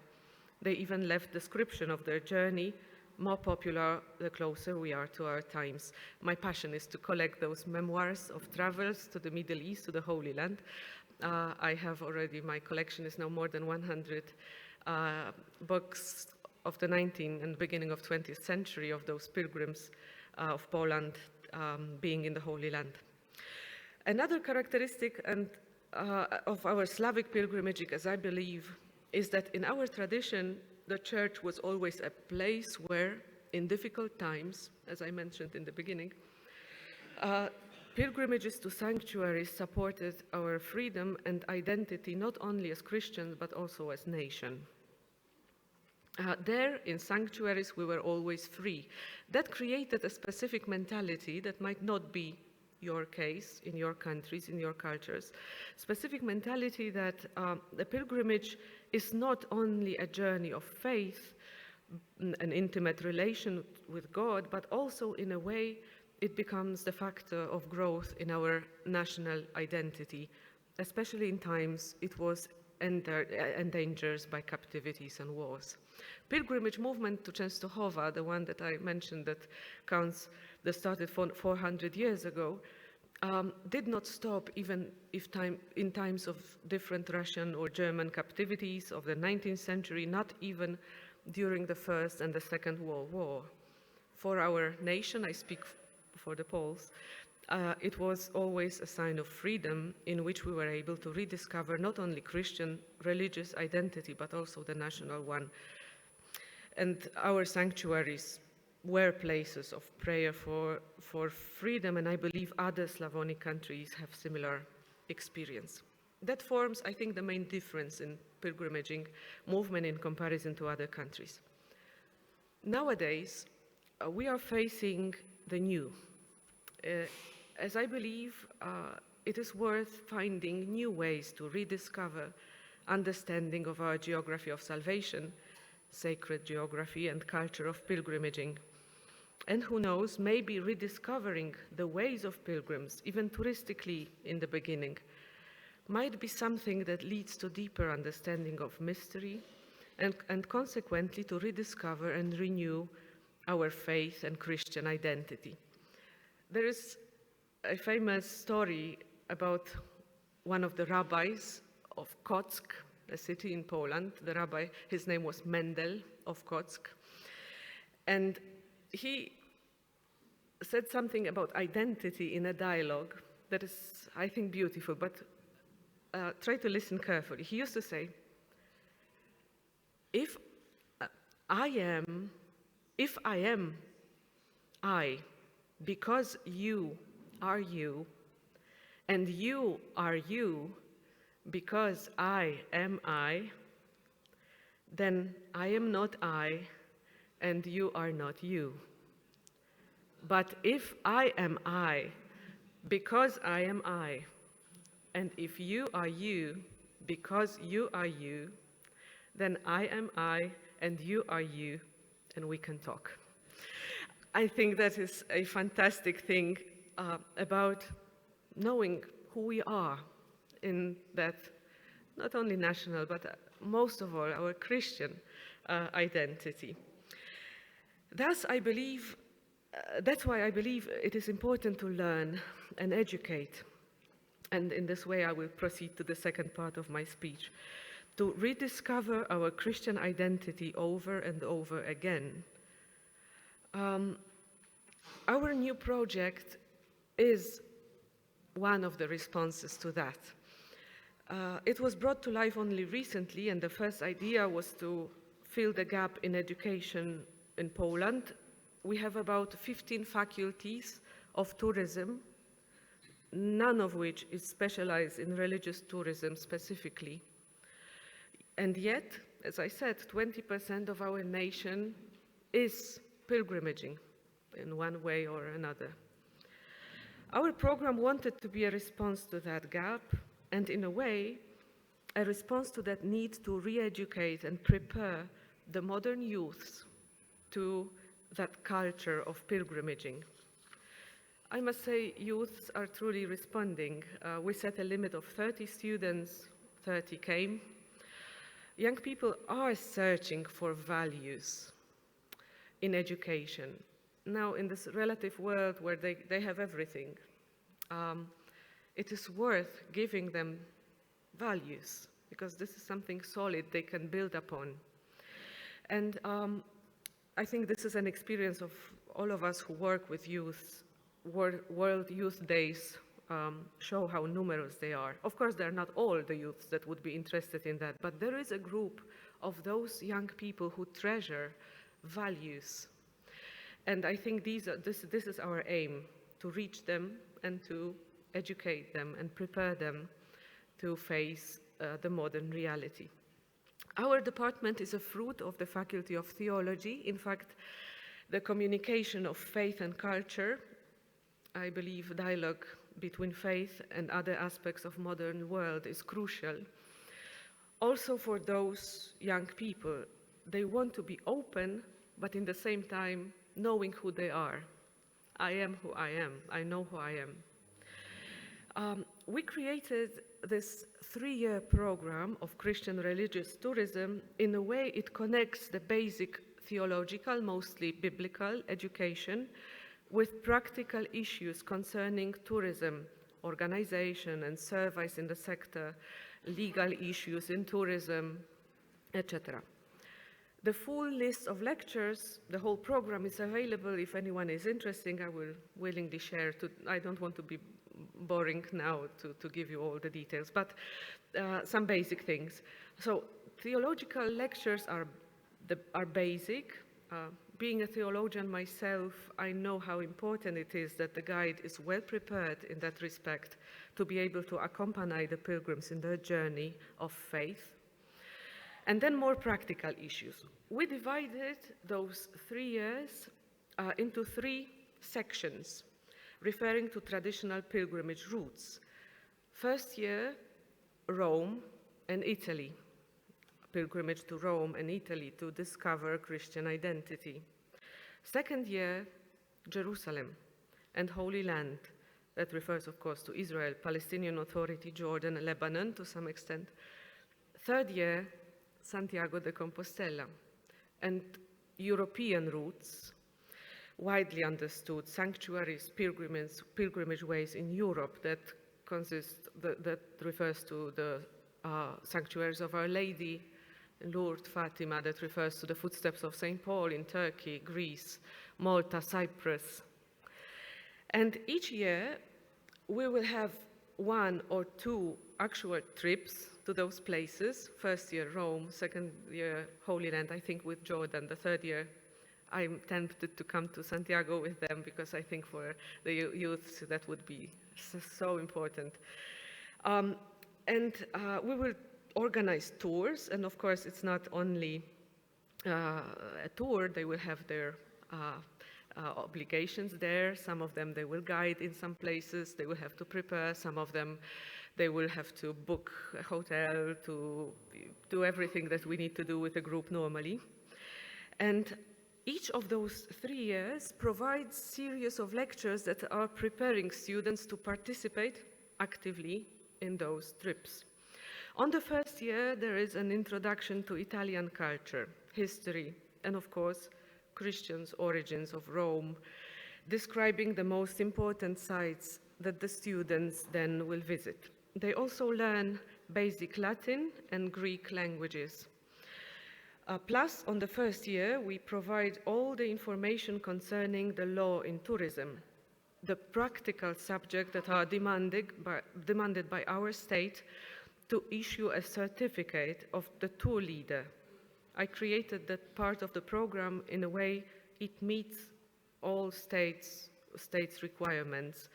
They even left description of their journey, more popular the closer we are to our times. My passion is to collect those memoirs of travels to the Middle East, to the Holy Land. I have already, my collection is now more than 100 books of the 19th and beginning of 20th century of those pilgrims of Poland being in the Holy Land. Another characteristic of our Slavic pilgrimage, as I believe, is that in our tradition, the church was always a place where, in difficult times, as I mentioned in the beginning, pilgrimages to sanctuaries supported our freedom and identity, not only as Christians, but also as nation. There, in sanctuaries, we were always free. That created a specific mentality that might not be your case in your countries, in your cultures. Specific mentality that the pilgrimage is not only a journey of faith, an intimate relation with God, but also in a way it becomes the factor of growth in our national identity, especially in times it was endangered by captivities and wars. pilgrimage movement to Częstochowa, the one that I mentioned that started 400 years ago, did not stop even in times of different Russian or German captivities of the 19th century, not even during the First and the Second World War. For our nation, I speak for the Poles, it was always a sign of freedom in which we were able to rediscover not only Christian religious identity, but also the national one. And our sanctuaries were places of prayer for freedom, and I believe other Slavonic countries have similar experience. That forms, I think, the main difference in pilgrimaging movement in comparison to other countries. Nowadays, we are facing the new. As I believe, it is worth finding new ways to rediscover understanding of our geography of salvation, sacred geography and culture of pilgrimaging. And who knows, maybe rediscovering the ways of pilgrims, even touristically in the beginning, might be something that leads to deeper understanding of mystery and consequently to rediscover and renew our faith and Christian identity. There is a famous story about one of the rabbis of Kock, a city in Poland. The rabbi, his name was Mendel of Kock. And he said something about identity in a dialogue that is, I think, beautiful, but try to listen carefully. He used to say, if I am I, because you are you, and you are you, because I am I, then I am not I, and you are not you. But if I am I, because I am I, and if you are you, because you are you, then I am I, and you are you, and we can talk. I think that is a fantastic thing about knowing who we are in that not only national, but most of all, our Christian identity. Thus, I believe, that's why I believe it is important to learn and educate. And in this way, I will proceed to the second part of my speech, to rediscover our Christian identity over and over again. Our new project is one of the responses to that. It was brought to life only recently, and the first idea was to fill the gap in education in Poland. We have about 15 faculties of tourism, none of which is specialized in religious tourism specifically. And yet, as I said, 20% of our nation is pilgrimaging in one way or another. Our program wanted to be a response to that gap, and in a way, a response to that need to re-educate and prepare the modern youths to that culture of pilgrimaging. I must say, youths are truly responding. We set a limit of 30 students, 30 came. Young people are searching for values in education. Now, in this relative world where they have everything, it is worth giving them values, because this is something solid they can build upon. And I think this is an experience of all of us who work with youth. World Youth Days show how numerous they are. Of course, they're not all the youths that would be interested in that, but there is a group of those young people who treasure values. And I think this is our aim, to reach them and to educate them and prepare them to face the modern reality. Our department is a fruit of the Faculty of Theology. In fact, the communication of faith and culture, I believe dialogue between faith and other aspects of modern world is crucial. Also for those young people, they want to be open, but in the same time, knowing who they are. I am who I am. I know who I am. We created this 3-year program of Christian religious tourism. In a way, it connects the basic theological, mostly biblical education with practical issues concerning tourism, organization and service in the sector, legal issues in tourism, etc. The full list of lectures, the whole program is available. If anyone is interested, I will willingly share. I don't want to be boring now to give you all the details, but some basic things. So theological lectures are basic. Being a theologian myself, I know how important it is that the guide is well prepared in that respect to be able to accompany the pilgrims in their journey of faith. And then more practical issues. We divided those 3 years into 3 sections, referring to traditional pilgrimage routes. First year, Rome and Italy. Pilgrimage to Rome and Italy to discover Christian identity. Second year, Jerusalem and Holy Land. That refers, of course, to Israel, Palestinian Authority, Jordan, and Lebanon to some extent. Third year, Santiago de Compostela, and European routes, widely understood sanctuaries, pilgrimage ways in Europe that refers to the sanctuaries of Our Lady, Lourdes, Fatima, that refers to the footsteps of St. Paul in Turkey, Greece, Malta, Cyprus. And each year, we will have 1 or 2 actual trips to those places. First year, Rome. Second year, Holy Land, I think with Jordan. The third year, I'm tempted to come to Santiago with them because I think for the youth that would be so important. We will organize tours, and of course it's not only a tour, they will have their obligations there. Some of them they will guide in some places, they will have to prepare. Some of them they will have to book a hotel, to do everything that we need to do with a group normally. And each of those 3 years provides a series of lectures that are preparing students to participate actively in those trips. On the first year, there is an introduction to Italian culture, history, and of course, Christians' origins of Rome, describing the most important sites that the students then will visit. They also learn basic Latin and Greek languages. Plus, on the first year, we provide all the information concerning the law in tourism, the practical subjects that are demanded by our state to issue a certificate of the tour leader. I created that part of the program in a way it meets all states' requirements,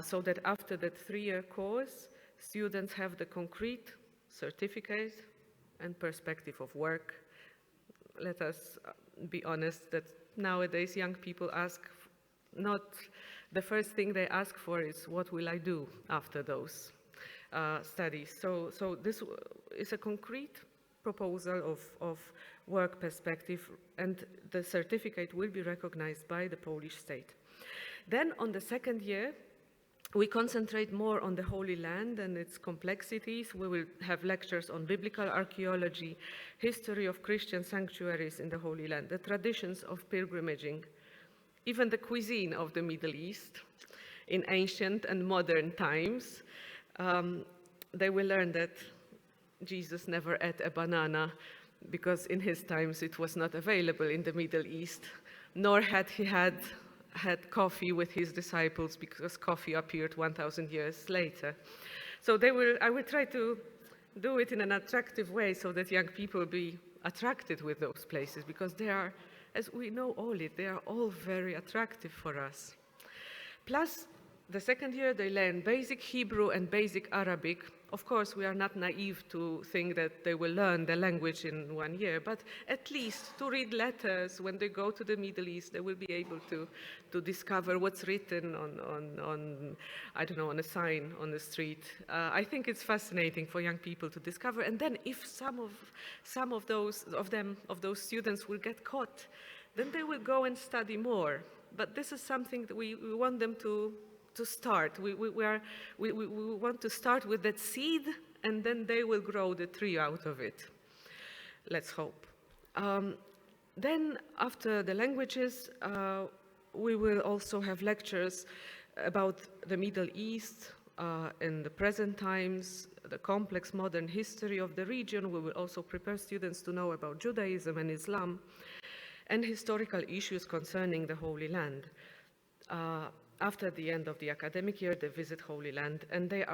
so that after that 3-year course, students have the concrete certificate and perspective of work. Let us be honest that nowadays young people ask, not the first thing they ask for is, what will I do after those studies? So this is a concrete proposal of work perspective, and the certificate will be recognized by the Polish state. Then on the second year, we concentrate more on the Holy Land and its complexities. We will have lectures on biblical archaeology, history of Christian sanctuaries in the Holy Land, the traditions of pilgrimaging, even the cuisine of the Middle East in ancient and modern times. They will learn that Jesus never ate a banana because in his times it was not available in the Middle East, nor had he had coffee with his disciples because coffee appeared 1,000 years later. So I will try to do it in an attractive way so that young people be attracted with those places, because they are, as we know they are all very attractive for us. Plus, the second year they learn basic Hebrew and basic Arabic. Of course, we are not naive to think that they will learn the language in 1 year, but at least to read letters when they go to the Middle East, they will be able to discover what's written on I don't know, on a sign on the street. I think it's fascinating for young people to discover. And then if some of those students will get caught, then they will go and study more. But this is something that we want them to to start. We want to start with that seed, and then they will grow the tree out of it. Let's hope. Then, after the languages, we will also have lectures about the Middle East in the present times, the complex modern history of the region. We will also prepare students to know about Judaism and Islam, and historical issues concerning the Holy Land. After the end of the academic year, they visit Holy Land, and they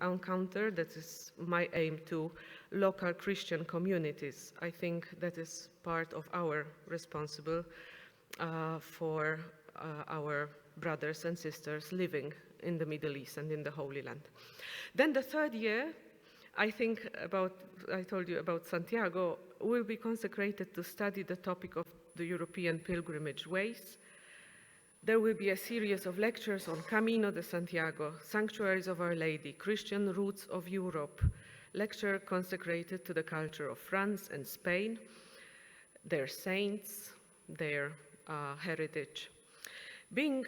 encounter, that is my aim too, local Christian communities. I think that is part of our responsibility for our brothers and sisters living in the Middle East and in the Holy Land. Then the third year, I told you about Santiago, will be consecrated to study the topic of the European pilgrimage ways. There will be a series of lectures on Camino de Santiago, Sanctuaries of Our Lady, Christian Roots of Europe, lecture consecrated to the culture of France and Spain, their saints, their heritage. Being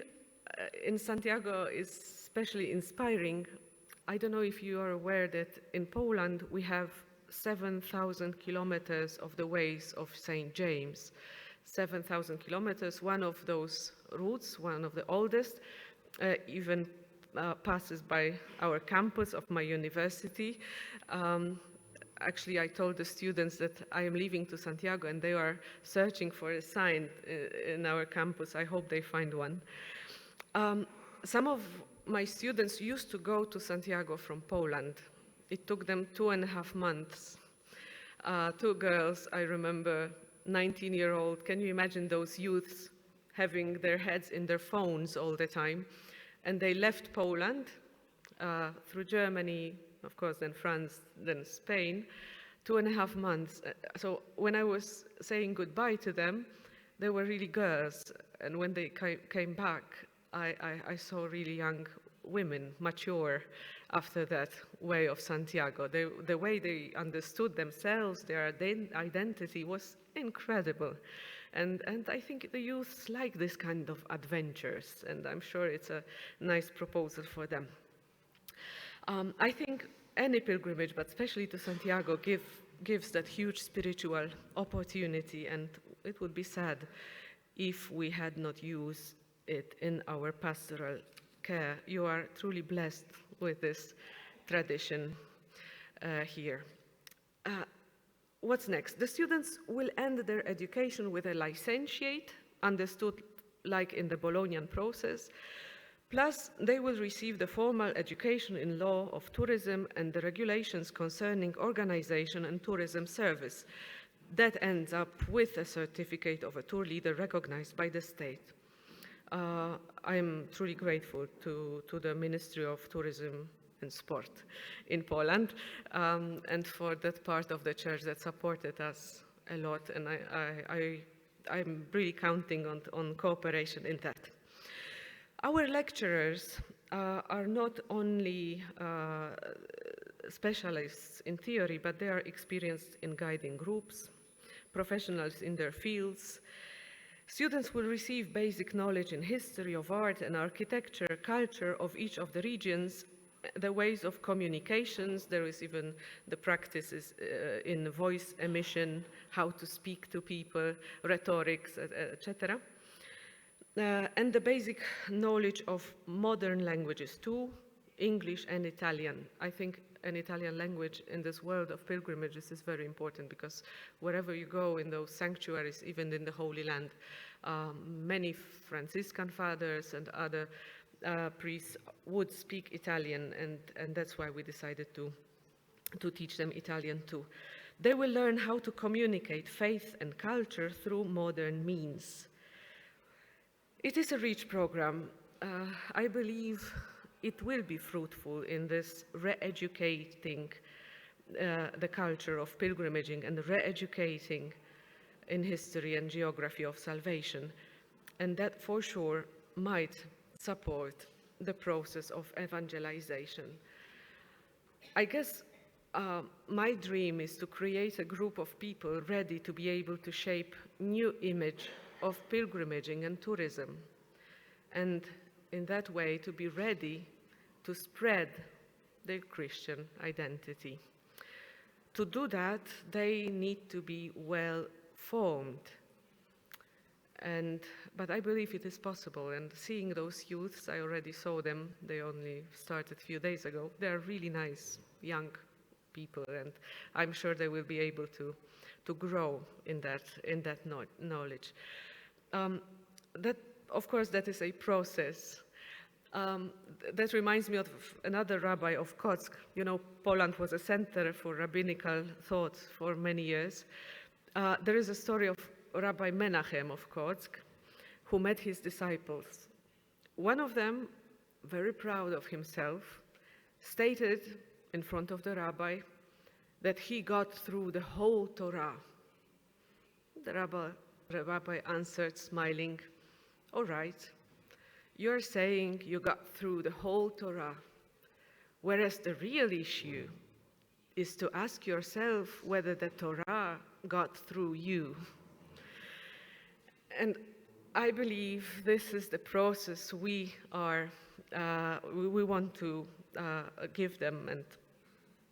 in Santiago is especially inspiring. I don't know if you are aware that in Poland we have 7,000 kilometers of the ways of St. James. 7,000 kilometers, one of those routes, one of the oldest, even passes by our campus of my university. Actually, I told the students that I am leaving to Santiago and they are searching for a sign in our campus. I hope they find one. Some of my students used to go to Santiago from Poland. It took them 2.5 months. 2 girls, I remember, 19-year-old. Can you imagine those youths having their heads in their phones all the time? And they left Poland through Germany, of course, then France, then Spain, 2.5 months. So when I was saying goodbye to them, they were really girls. And when they came back, I saw really young women, mature, after that way of Santiago. The way they understood themselves, their identity was incredible. And I think the youths like this kind of adventures, and I'm sure it's a nice proposal for them. I think any pilgrimage, but especially to Santiago, gives that huge spiritual opportunity, and it would be sad if we had not used it in our pastoral care. You are truly blessed with this tradition here. What's next? The students will end their education with a licentiate, understood like in the Bolognian process, plus they will receive the formal education in law of tourism and the regulations concerning organization and tourism service. That ends up with a certificate of a tour leader recognized by the state. I'm truly grateful to the Ministry of Tourism and Sport in Poland, and for that part of the church that supported us a lot, and I'm really counting on cooperation in that. Our lecturers are not only specialists in theory, but they are experienced in guiding groups, professionals in their fields. Students will receive basic knowledge in history of art and architecture, culture of each of the regions, the ways of communications. There is even the practices in voice emission, how to speak to people, rhetorics, etc. And the basic knowledge of modern languages too, English and Italian. I think an Italian language in this world of pilgrimages is very important, because wherever you go in those sanctuaries, even in the Holy Land, many Franciscan fathers and other priests would speak Italian, and that's why we decided to teach them Italian too. They will learn how to communicate faith and culture through modern means. It is a rich program. I believe it will be fruitful in this re-educating the culture of pilgrimaging and re-educating in history and geography of salvation. And that for sure might support the process of evangelization. I guess my dream is to create a group of people ready to be able to shape new image of pilgrimaging and tourism. And in that way to be ready to spread their Christian identity. To do that, they need to be well formed. But I believe it is possible, and seeing those youths, I already saw them, they only started a few days ago. They're really nice young people, and I'm sure they will be able to grow in that knowledge. Of course, that is a process. That reminds me of another rabbi of Kotsk. You know, Poland was a center for rabbinical thought for many years. There is a story of Rabbi Menachem of Kotsk, who met his disciples. One of them, very proud of himself, stated in front of the rabbi that he got through the whole Torah. The rabbi answered, smiling, "All right, you're saying you got through the whole Torah, whereas the real issue is to ask yourself whether the Torah got through you." And I believe this is the process we want to give them and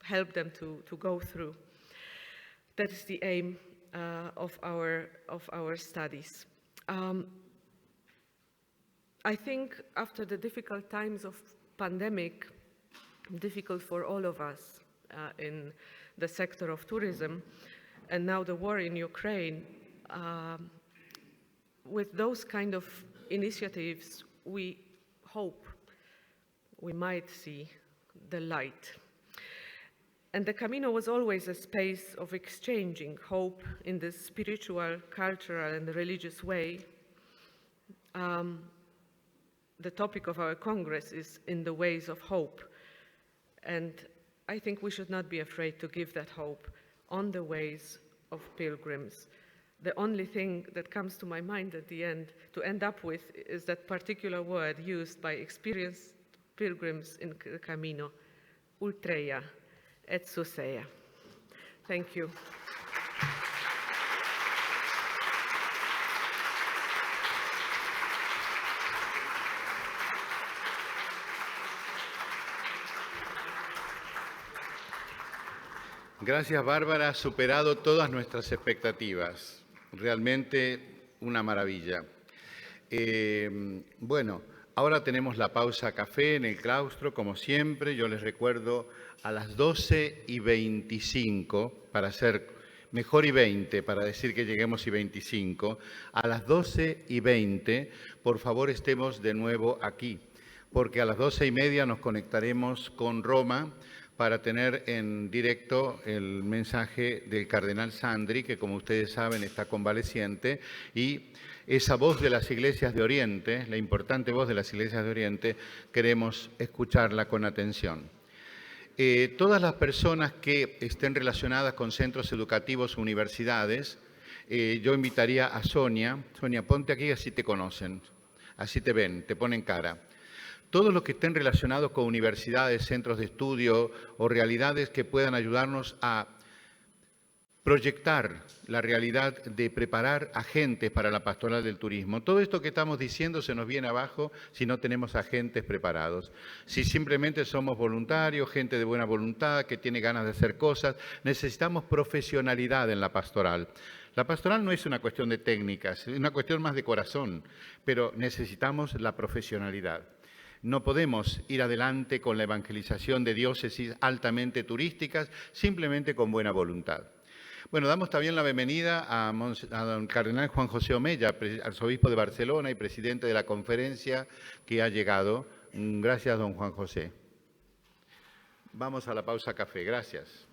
help them to go through. That is the aim of our studies. I think after the difficult times of pandemic, difficult for all of us in the sector of tourism, and now the war in Ukraine, with those kind of initiatives, we hope we might see the light. And the Camino was always a space of exchanging hope in this spiritual, cultural, and religious way. The topic of our Congress is In the Ways of Hope. And I think we should not be afraid to give that hope on the ways of pilgrims. The only thing that comes to my mind at the end, to end up with, is that particular word used by experienced pilgrims in the Camino, ultreia et suseia. Thank you. Gracias, Bárbara. Has superado todas nuestras expectativas. Realmente una maravilla. Bueno, ahora tenemos la pausa café en el claustro, como siempre. Yo les recuerdo a las 12:25, para ser mejor y 20, para decir que lleguemos y 25, a las 12:20, por favor estemos de nuevo aquí, porque a las 12:30 nos conectaremos con Roma para tener en directo el mensaje del cardenal Sandri, que como ustedes saben está convaleciente, y esa voz de las iglesias de Oriente, la importante voz de las iglesias de Oriente, queremos escucharla con atención. Todas las personas que estén relacionadas con centros educativos o universidades, yo invitaría a Sonia. Sonia, ponte aquí, así te conocen, así te ven, te ponen cara. Todos los que estén relacionados con universidades, centros de estudio o realidades que puedan ayudarnos a proyectar la realidad de preparar agentes para la pastoral del turismo. Todo esto que estamos diciendo se nos viene abajo si no tenemos agentes preparados. Si simplemente somos voluntarios, gente de buena voluntad, que tiene ganas de hacer cosas, necesitamos profesionalidad en la pastoral. La pastoral no es una cuestión de técnicas, es una cuestión más de corazón, pero necesitamos la profesionalidad. No podemos ir adelante con la evangelización de diócesis altamente turísticas simplemente con buena voluntad. Bueno, damos también la bienvenida a don Cardenal Juan José Omella, arzobispo de Barcelona y presidente de la conferencia, que ha llegado. Gracias, don Juan José. Vamos a la pausa café. Gracias.